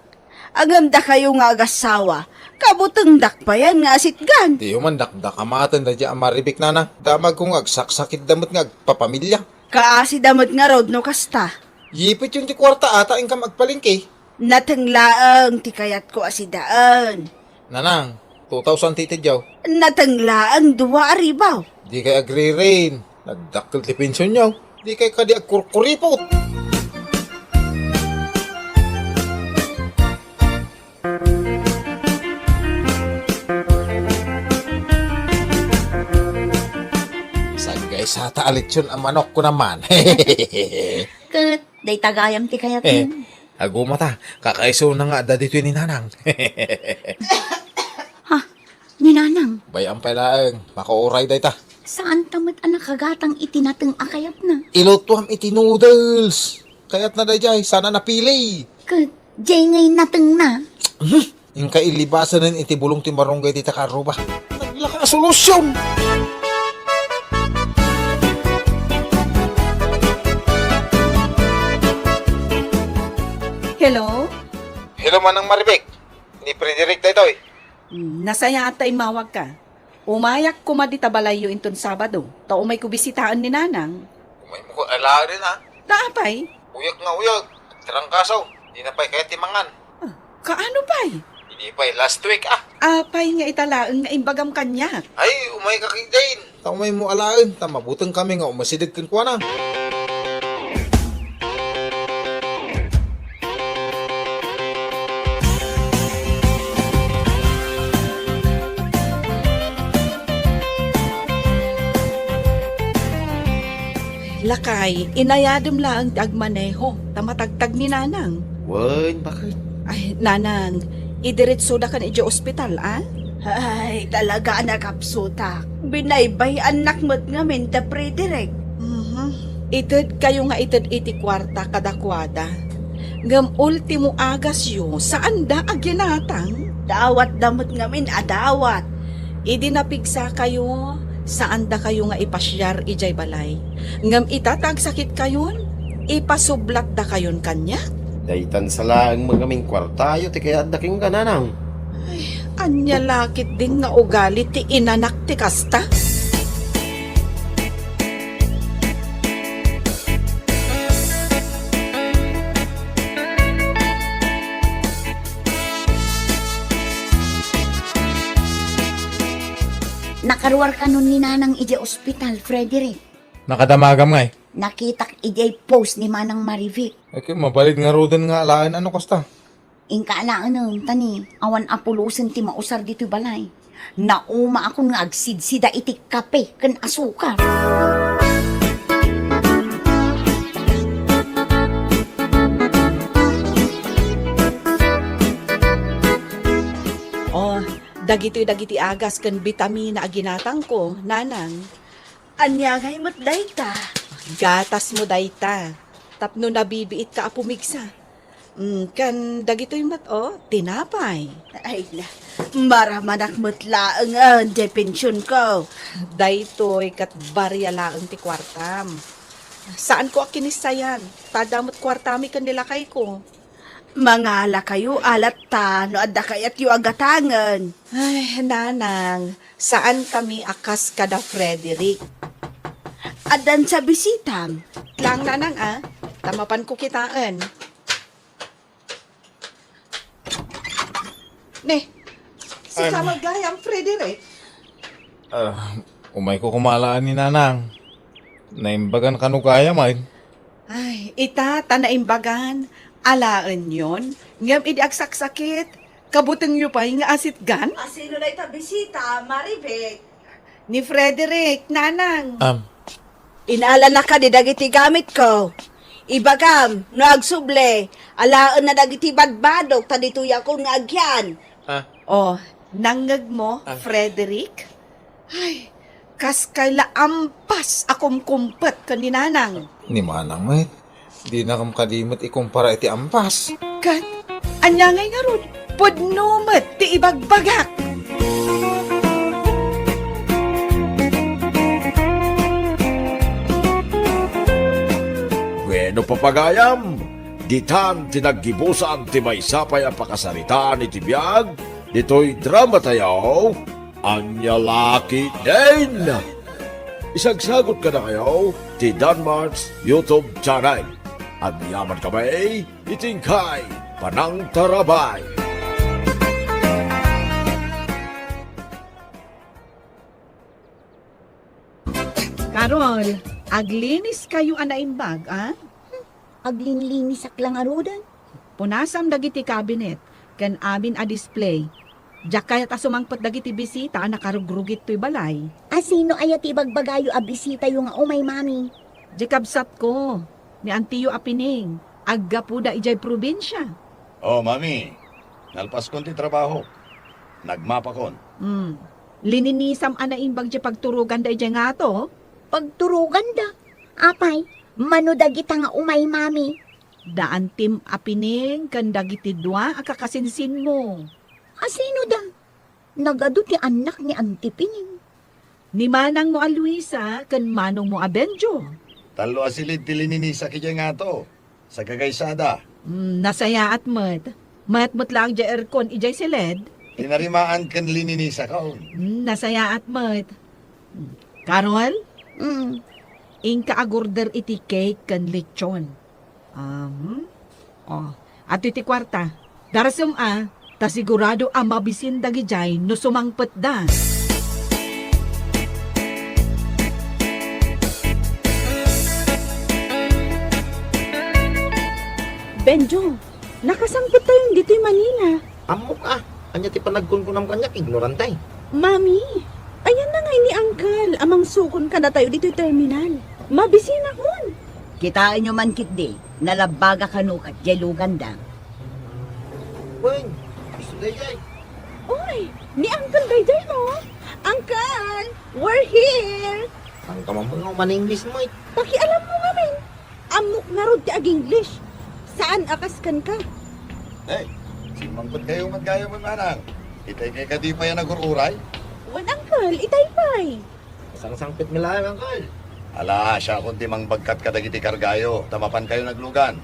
Aganda kayo nga agasawa. Kabutang dakpayan nga asitgan. Di man dakdak amatan da di amaribik nana. Damag kong agsaksakit damot nga agpapamilya. Kaasi damot nga rod no kasta. Yipit yung ti kwarta ata ang ka magpalingki. Natanglaang ti kayat ko asidaan. Nanang, 2,000 titidyaw. Natanglaang duwa aribaw. Di kay agree rin. Nagdakkel ti pensyon nyaw. Di kay kadi agkurkuripot. Sagay sa taalit yun ang manok ko naman. Ket day tagayam ti kayat eh, mo. agumata. Kakaiso na nga da dito ni Nanang. Ha, ni nanang, Bayang palaang. Makauray day ta. saan tamat anak kagatang itinateng akayat na? Ilutuam iti noodles. Kaya't na day sana napili. Ket jay ngay nateng na. Yung kailibasan ng iti bulong ti marunggay ti takaruba. Naglaka solusyon. Hello? Hello manang Maribek. Ni Frederick day toy. Nasaya atay mawag ka. Umayak ko madita balayo inton Sabado. Ta umay ko bisitaan ni Nanang. Umay mo ko ala rin ha. Daapay? Uyag nga uyag. Tirangkasaw. Di na pa'y kaya timangan. Kaano pa'y? Hindi pa'y last week ah. Apay nga italaang nga imbagam kanyak. Ay, umay ka kay Jane. Ta umay mo alain. Ta mabutang kami nga umasidag kan kuha na. Lakay, inayadem lang ti agmaneho. Tamatagtag ni Nanang. Wen, bakit? Ay, Nanang, idiretso da ka na iti ospital, ah? Ay, talaga anak kapsuta. Binaybay anak mo't nga minta Frederick. Ited kayo nga ited iti kwarta kadakwada. Ngam ultimo agas yo, saan da agyanatang? Dawat damot nga min adawat. Idi napigsa kayo, saan da kayo nga ipasyar ijay balay. Ngam itatag sakit kayon, ipasublat da kayon kanya. Daytan sala ang mga ming kwartayo, ti kaya daking kananang. Anya lakit din nga ugali ti inanak ti kasta. Nakaruar ka nun ni nanang ije ospital, Frederick. Nakadamagam nga eh. Nakitak ije post ni manang Marivic. Okay, mabalit nga rodan nga alain. Ano kosta? Ingkaalaan ng tani, awan apulusan ti mausar dito balay. Nauma ako nga agsidsida iti kape kan asukar. Oh, dagiti agas ken bitamina aginatang ko, Nanang. Anya ngay mo't dayta. Gatas mo dayta. Tapno nabibiit ka apumigsa. Kan dagitoy mat tinapay. Ay na, maramanak mo't laang ang depensyon ko. Daytoy kat barya laeng ti kwartam. Saan ko akinisayan? Tadamot kwartami kanila kay ko. Mangala kayo alat ta, no adda kayat yu agatangan. Ay, nanang, saan kami akas kada Frederick? Adan sa bisitang. Lang nanang tamapan ko kitaan. Ne, si Kamagayang Frederick. Umay ko kumalaan ni Nanang. Naimbagan ka no kaya, may. Ay, ita, tanaimbagan. Alaan yon. Ngam idi agsaksakit. Kabutang nyo pa nga asit gan. Sino na ita bisita, Maribek? Ni Frederick, nanang. Inala na ka di dagiti gamit ko. Ibagam, no agsuble, alaan na dagiti badbadok, tadituya ko nga agyan. Oh, nangag mo, Frederick? Ay, kas kaila ampas akong kumpet kan ni nanang. Ni Manang, may. Di na kam kadimot ikumpara iti ampas. Kat, anya ngay nga ron, pudnumet ti ibagbagak. Bueno papagayam, ditan tinaggibusan ti may sapay ang pakasarita ni Tibiyag, dito'y drama tayo, Anya Laki din! Isagsagot ka na kayo, ti Danmarks YouTube channel. At yaman kami, itingkay, Panang Tarabay. Karol, aglinis kayo anaimbag, Aglin-linis aklang arudan. Punasam dagiti cabinet, kan amin a display. Diyak kayat asumangpot dagiti bisita, nakarugrugit to'y balay. Asino ayat ibagbagayo a bisita yung nga umay mami. Jikabsat ko, ni Antiyo Apining, agga po da ijay probinsya. Oh, mami. Nalpas kon ti trabaho. Nagmapa kon. Lininisam anaimbag di pagturugan da ijay nga to. Pagturugan da. Apay, manudagita nga umay mami. Daan tim Apining, kan dagiti dua, akakasinsin mo. Asino da? Nagado ti anak ni Antipining. Ni manang mo a Luisa, kan manong mo a Benjo. Talo asilid ti lininisa kaya nga to. Sa kagaysada. Nasaya at mat. Matmut lang di aircon ijay siled. Tinarimaan kan lininisa ka. Nasaya at mat. Karol, Mm. ingka agorder iti cake kan lechon. At iti kwarta. Darasum ta sigurado ang mabisin dagijay no sumangpet da. Benjo, nakasangkot tayong dito'y Manila. Amok anya ti panagkunkunam kanyak, ignorantay. Mami, ayan na nga ni Uncle. Amang sukon ka na tayo dito'y terminal. Mabisina kon. Kitain nyo man kit di, nalabaga kanukat, jelugan da. Wen, gusto day. Oy, ni Uncle Dayday mo. Uncle, we're here. Ang kamamang man-English mo Pakialam mo nga men. Amok nga rod ti ag-English. Saan akaskan ka? Hey, simangkot kayo magkaya mo manang. Itay kay kadi pa yan nagururay. Wan Uncle, itaypay. Sang-sangpit milayang angkal. Ala, siya kung timang bagkat ka dagiti kargayo. Tamapan kayo naglugan.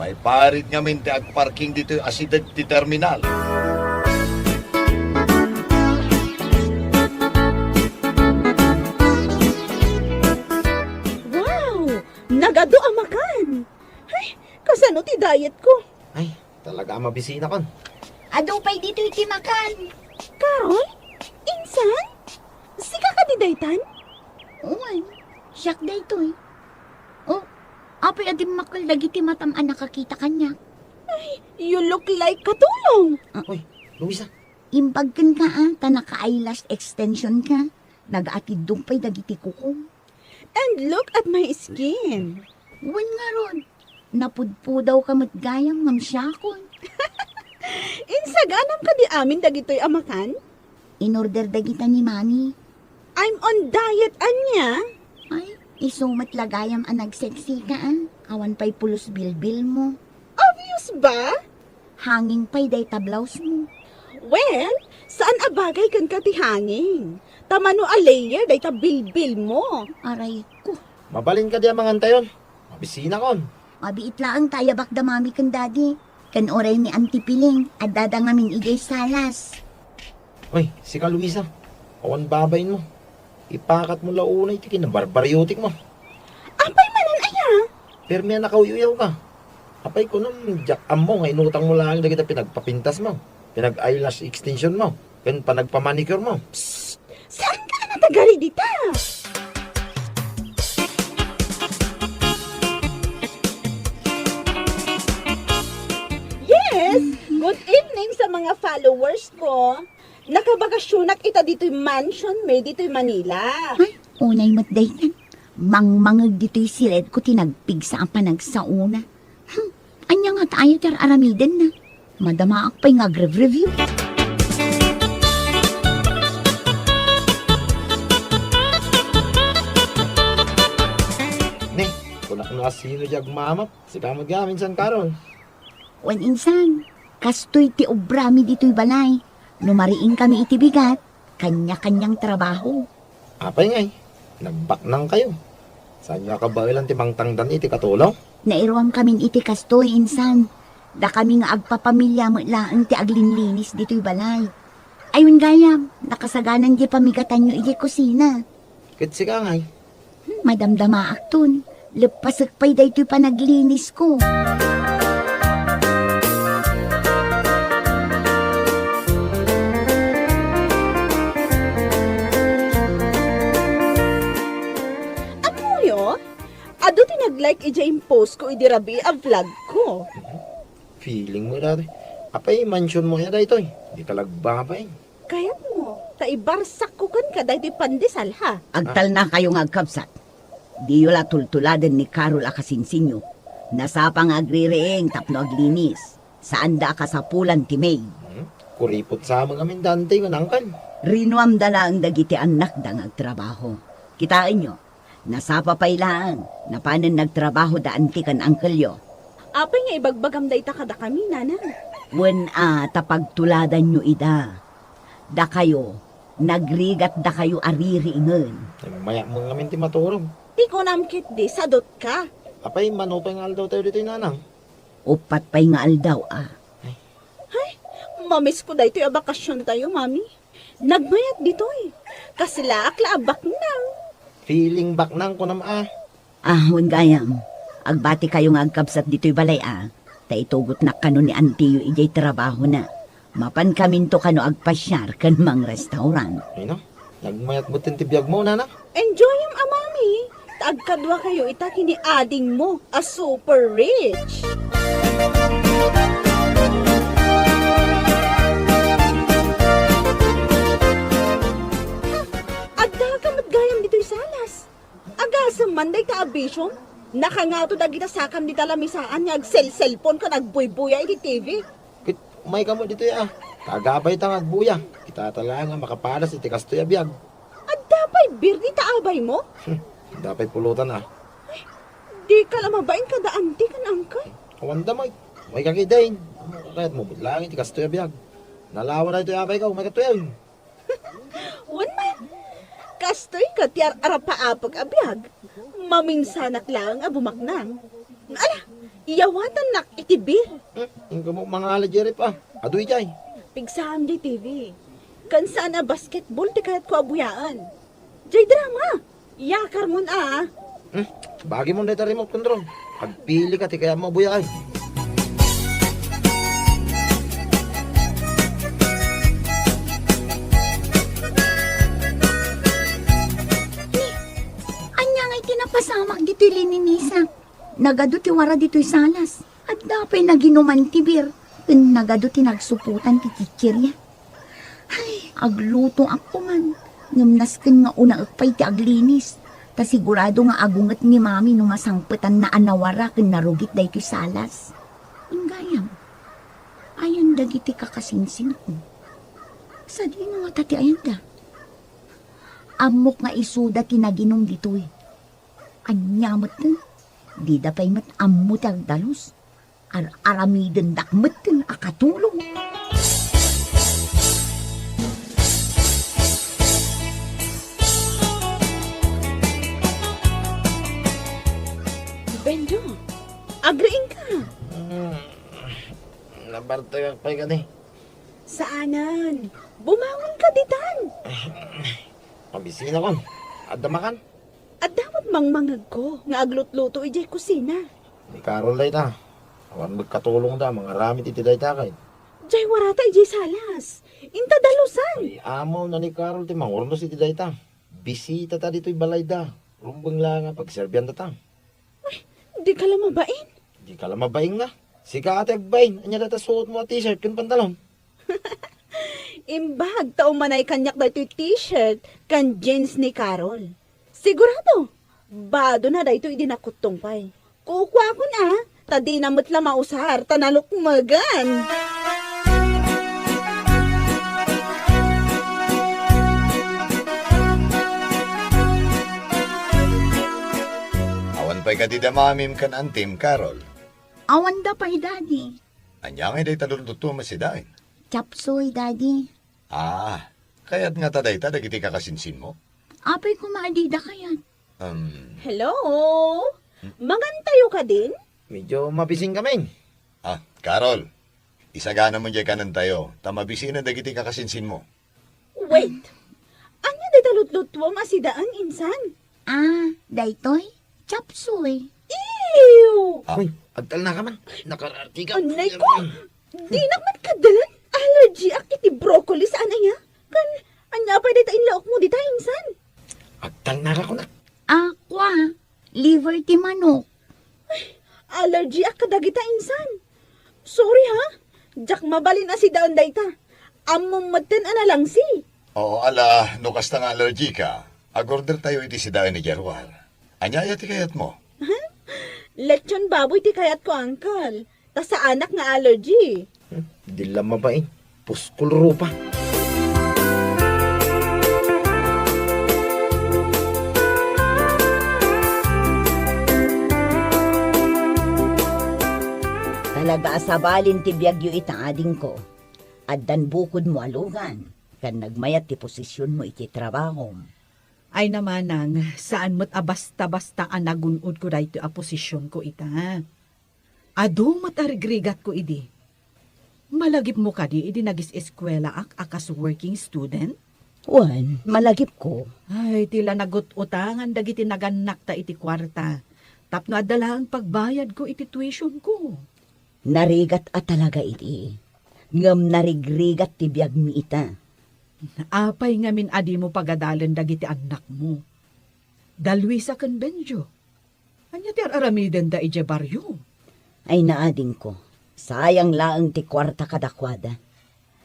May parit nga min ti agparking dito asidad ti terminal. Wow, nagado amakan. Ay, kasano ti diet ko? Ay, talaga mabisina kon. Adupay dito iti makan. Carol? Insan? Sika ka di daytan? Uwan, siyak da ito eh. Oh, apay adim makal dagiti matam anak nakakita kanya. You look like katulong. Uy, Luisa. Imbagkan ka ta naka-eyelash extension ka. Nag-atid dumpay dagiti kuko. And look at my skin. Uwan nga ron. Napudpudaw ka matgayang mamsyakon. Insaganam ka di amin dagitoy amakan? In-order dagita ni Mami. I'm on diet, anya. Ay, isumat lagayam ang nagseksi ka Awan pa'y pulos bilbil mo. Obvious ba? Hanging pa'y day tablaws mo. Well, saan abagay kan ka ti hanging? Tamano a layer day ta bilbil mo. Aray ko. Mabalin ka diya mga antayon. opisina kon. Mabiit lang tayo bakda mami kan daddy. Kan oray ni Auntie Piling at dadangamin ijay salas. Uy, si ka Luisa. Awan babayin mo. Ipakat mo launay tikin na barbaryotik mo. Apay manan aya. Pero may nakauyaw ka. Apay ko nung jack mo nga inutang mo lang na kita pinagpapintas mo. Pinag-eyelash extension mo. Kan pa nagpamanicure mo. Saan ka natagali dita? Yes! Good evening sa mga followers ko. Nakabakasyonak ita dito'y mansion may dito'y Manila. Ay, unay matday yan. Mangmangag dito'y sired ko tinagpig sa panagsauna. Anya nga tayo tar aramiden na. Madama akpay nga review. Ne, kunak na sino jag mamap. Si kamag gamin san karon. Wan insan, kastoy ti obrami dito'y balay. Numariing kami itibigat, kanya-kanyang trabaho. Apay ngay, nagbaknang kayo. Saan nyo kabailan ti mangtangdan iti katulong? Nairuam kamin iti kastoy insan. Da kami nga agpapamilya mo laang ti aglinlinis dito'y balay. Ayun gayam, nakasaganan di pamigatan nyo iti kusina. Kitsi ka ngay. Madamdama akton, lepasak pa'y dayto'y panaglinis ko. Amuyo, ado tinag-like ija yung post ko idirabi a vlog ko. Feeling mo dati. Apay, mansion mo ya daytoy. Di ka lagbabay. Kaya mo, taibarsak ko kan ka dahil pandesal ha. Agtal na kayong agkapsat. Di yola tultuladan ni Carol akasinsinyo. Nasapang agrireeng tapno aglinis. Saan da kasapulan ti May. Kuripot sa mga mindante nga nangkan. Rinuam dala ang dagiti anak da agtrabaho. Kitain nyo, nasapa pa'y lang. Napanan nagtrabaho da antikan angkelyo. Apay nga ibagbagam da ita kada kami, nana. Wen tapagtuladan nyo ida. Da kayo, nagrigat da kayo aririingan. Mayak mo nga minti maturong. Di ko namkit di, sadot ka. Apay, manupay nga aldaw tayo dito nanang. Upat pa'y nga aldaw Mamiss ko da ito yung bakasyon tayo, mami. Nagmayat dito eh. Kasi laak abak na. Feeling back nang ko naman Ahon gayam, agbati kayo nga agkabsat dito'y balay Taitugot na kano ni Antiyo ijay trabaho na. Mapan kamin to kano agpasyar kan mang restaurant. Ay no, nagmayat mo tintibiyag mo nanang. Enjoy yung amami. Taagkadwa kayo ita kini ading mo, a super rich. Agda ka matgayam dito'y salas. Agasam man day ka abisyon. Nakangato da kita sakam di talamisaan niya ag-cellphone ka nagbuy-buya iti TV. Kit, may kamo dito ya. Kagabay tangag buya. Kita talaga nga makapalas iti kastoy abiyag. At dapay birdi taabay mo? Dapat pulutan Di ka lamabain ka daan di kan angkay. Awan damay. May kakidain. Kahit mo lang iti kastoy abiyag. Nalawa na ito abay ka, may katuyaw. Wan man. Kastoy ka tiyar arapaapag abiyag. Maminsanak lang abumaknang. Ala, iyawatan nak itibir. Ang mo mga alajere pa. Aduy jay. Pigsam di TV. Kansa na basketball di kahit ko abuyaan. Jay drama. Yakar mo na. Bagi mo na ito remote control. Pagpili ka, ti kaya mo buyay. Anya nga'y tinapasamak dito'y lininisa. Nagado ti wara dito'y salas. At dapay naginuman ti bir. Nagado ti nagsuputan ti kikirya. Ay, agluto ako man. Ngamnasken nga una agpay ti aglinis. Ta sigurado nga agunget ni mami no masangpetan na anawara ken narugit daytoy salas. Ingayam. Ayan dagiti kakasinsin ko. Sa di nga tati ayan da. Amok nga isuda tinaginom ditoy. Anyamot na. Di da pa'y mat amot ang dalos. Aramiden dakmet ten akatulong. Benjo, bartay pay gani. Saanan? Bumangon ka ditan. Pabisina kon. Adda makan. At dapat mangmangag ko nga aglutluto ijay kusina. Ni Carol day ta. Awan magkatulong da mga ramit iti day ta kay. Jay warata ijay salas. Inta dalusan. Ay amaw na ni Carol ti mangurnos iti day ta. Bisita ta dito'y balay da. Rumbang lang nga pagserbyan ta ta. Di ka lang mabain. Di ka lang mabaing na. Si Kate Agbain, anya data suot mo t-shirt kun pantalon. Imbag taong manay kanyak daytoy t-shirt kan jeans ni Carol. Sigurado, bado na daytoy dinakutong pay. Kukwa ko na, tadi namot la mausar, tanalukmagan. Awan pa'y kadida mamim kan antim, Carol. Awan da pa'y, Daddy. Anya ngay day taluntuto masidain. Chapsoy, Daddy. Ah, kaya't nga taday ta dagiti kakasinsin mo. Apay kumaadida kayat. Hello? Mangantayo ka din? Medyo mabising kami. Carol, isagana mo dyan kanan tayo. Tamabisi na dagiti kakasinsin mo. Wait. Anya day talutlutwam asidaan insan? Daytoy? Chapsoy. Ew! Ah. Uy, agtal na ka man. Nakararti ka. Anay ko! Di naman kadalan. Allergy ak iti broccoli sa anaya. Kan, anya pa dita inlaok mo dita insan. Agtal na ka ko na. Aqua. Liver ti manok. Allergy ak kadagita insan. Sorry ha. Jak mabalin na si daan dayta. Among maten ana lang si. Oo, ala, no kasta nga allergy ka. Agorder tayo iti sidain ni Gerwal. Anya ti kayat mo? Lechon baboy ti kayat ko, uncle. Ta sa anak nga allergy. Di lang mabaing. Puskul rupa. Talaga asabalin ti biyagyo itaading ko. Addan bukod mo alugan. Kan nagmayat ti posisyon mo iti trabaho. Ay namanang, saan mo't abasta-basta ang nagunod ko dahito a posisyon ko ita. Ado matarigrigat ko idi. Malagip mo ka di, idi nagis eskwela akas working student? Wan, malagip ko. Ay, tila nagut-utangan dagiti naganak ta iti kwarta. Tapno adala ang pagbayad ko iti tuition ko. Narigat at talaga iti. Ngam narigrigat ti biyag mi ita. Apay ngamin adi mo pagadalan dagiti anak mo. Dalwi sa konbensyo. Anya ti aramiden da ije baryo. Ay naading ko. Sayang laang ti kwarta kadakwada.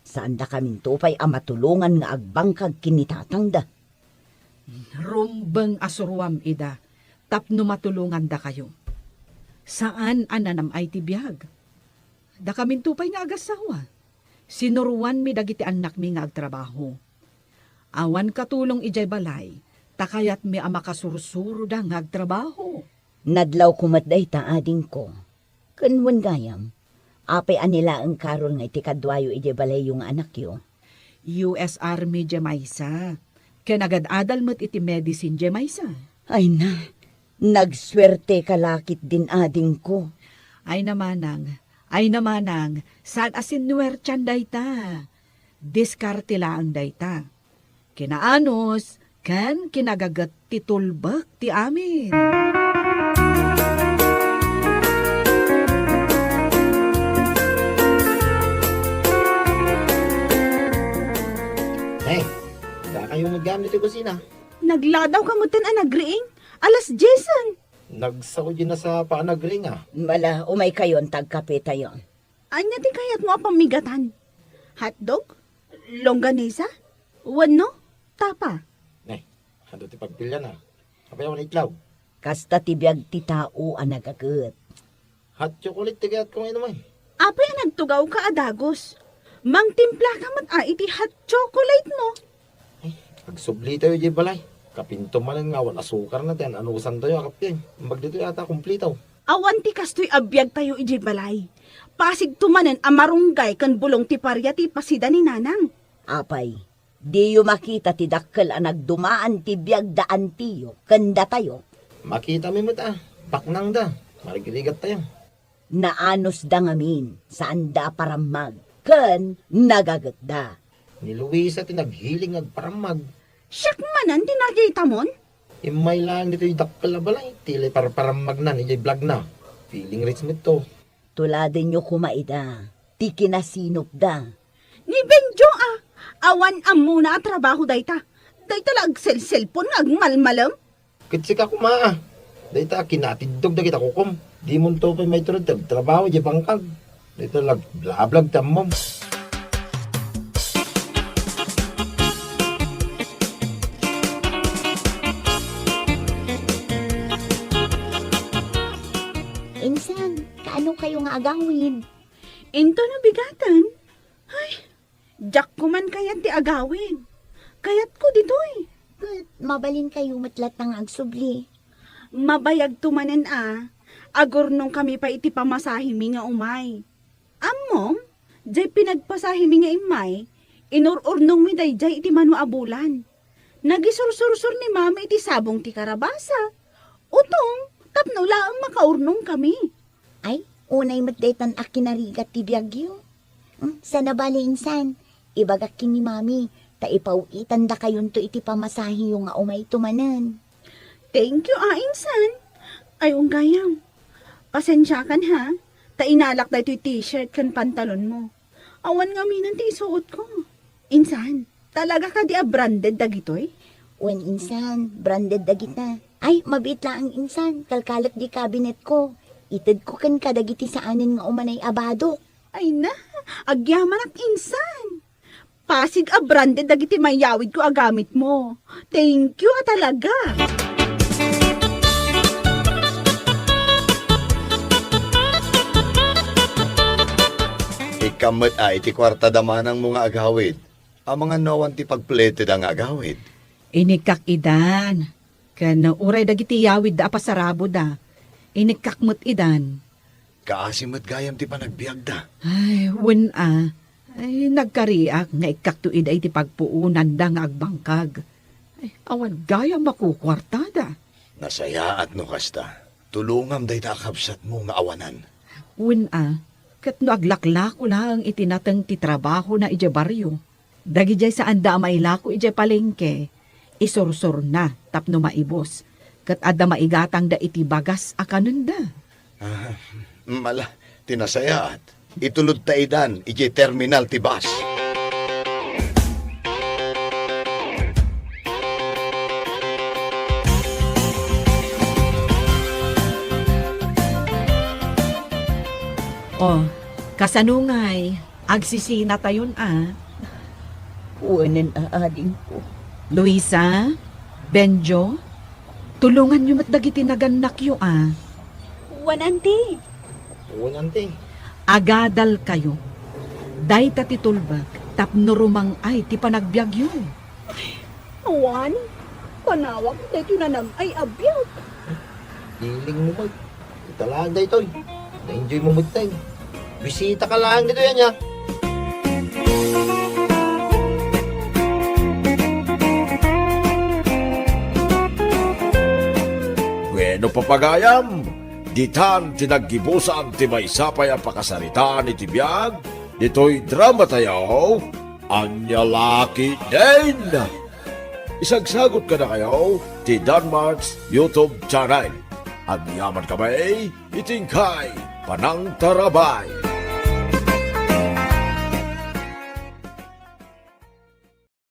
Saan da kaming tupay a matulungan nga agbangkag kinitatang da. Rumbeng asurwam ida. Tapno matulungan da kayo. Saan ananam ay ti biyag? Da kaming tupay nga agasawa. Sinuruan mi dagiti anak mi nga agtrabaho. Awan katulong ijay balay, takayat mi ama kasursuro da nga agtrabaho. Nadlaw kumatday ta ading ko. Kanwan gayam. Apay anila ang karol nga iti kadwayo iti balay yung anak yo. US Army Jemaisa. Kanagad-adal mo't iti medicine Jemaisa. Ay na, nagswerte kalakit din ading ko. Ay namanang, saan asin nuwertyan dayta? Diskarte laang dayta. Kinaanos, kan kinagagat ti tulbak ti amin. Hey, da kayo maggamit yung kusina. Nagladaw ka mo tan anagriing. Alas Jason. Nagsako din na sa paanagring ah. Mala, umay kayon, tagkape tayo. Anya ti kayat mo apamigatan? Hotdog? Longganisa? Wano? Tapa? Ano ti pagpilya na? Kapaya wala itlaw. Kasta tibiyag ti tao ang nagagat. Hot chocolate tigat ko ngayon naman. Apay nagtugaw ka adagos. Mang timpla ka mat iti hot chocolate mo. Pagsubli tayo di balay. Kapinto man nga wala sukar na din. Anusan tayo akap yan. Mag dito yata kumplitaw. Awan ti kastoy abiyag tayo iti balay. Pasig tumanen amarunggay kan bulong ti parya ti pasida ni nanang. Apay, di yu makita ti dakkel ang nagdumaan ti biyag daan tiyo. Kanda tayo. Makita mi mo ta. Baknang da. Marigiligat tayo. naanos da ngamin saan da paramag ken nagaganda. Ni Luisa tinaghiling agparamag. Siyak manan, dinagita mon? Imay lang dito yung dakpal na balay. Tili para paramag na, niya vlog na. Feeling rich nito. Tuladin nyo kumaida, ti kinasinop da. Ni Benjo awan am muna trabaho dayta. Dayta lag cellphone agmalmalam. Kitsika kumaa. Dahita kinatidog na kita kukum. Di mo to pa may turod trabaho di bangkag. Dito lag blablag tamom. Insan, kaano kayo nga agawin? Into na bigatan. Ay, jak ko man kayat ti agawin. Kayat ko ditoy. Kat mabalin kayo matlat ng agsubli. Mabayag tumanen agor nung kami pa iti pamasahimi nga umay. Amom, jay pinagpasahimi nga imay, inururnong mi dayjay iti manu abulan. Nagisursur ni mama iti sabong ti karabasa. Utong, tapno laang makaurnong kami. Ay, unay matdaytan akinarigat ti biyagyo. Sa nabali insan, ibagak ni mami, ta ipauitan da kayon to iti pamasahi yung nga umay tumanan. Thank you, insan. Ay, gayam. Pasensya kan ha. Ta inalak da ito t-shirt kan pantalon mo. Awan nga minan ti isuot ko. Insan, talaga ka di branded da gitoy? Wen insan, branded da kita. Ay, mabit lang ang insan, kalkalat di cabinet ko. Itid ko kan kadagiti saanin nga umanay abado. Ay na, agyaman ak insan. Pasig branded da giti mayawid ko agamit mo. Thank you talaga. Ikamot iti kwarta damanang mga agawid. Ang mga nawan ti pagpleted ang agawid. Inikak idan. Kan uray dagiti yawid da apasarabo da. Inikakmot idan. Kaasimot gayam ti panagbiag da. Ay, ay, nagkariak nga ikaktuid ay ti pagpuunan da nga agbangkag. Ay, awan gaya makukwartada. Nasaya at no kasta. Tulungam day takapsat mo nga awanan. Kat no aglaklak ko lang itinatang ti trabaho na ije baryo. Dagi jay saan da mailako ije palengke. Isursur na tapno maibos. Kat adda maigatang da iti bagas akanon da. Mala, tinasayaat. Itulod ta idan, ije terminal ti bus. Oh, kasanungay, agsisina tayon Uwanan aading ko. Luisa, Benjo, tulungan nyo matdagiti naganak yo Wananti. Unante. Agadal kayo. Day tatitulbag, tapno rumang ay ti panagbiag yun. Awan, panawag dito na nam ay abiyag. Hiling mo mag. Italaan da ito. Na-enjoy mo magtay. Bisita ka lang dito yan ya. Bueno papagayam, ditan tinaggibusan ti may sapay ang pakasaritaan iti biyag, dito'y drama tayo, Anya Laki din! Isagsagot ka na kayo, ti Danmarks YouTube channel. At yaman kami, itingkay, Panang Tarabay.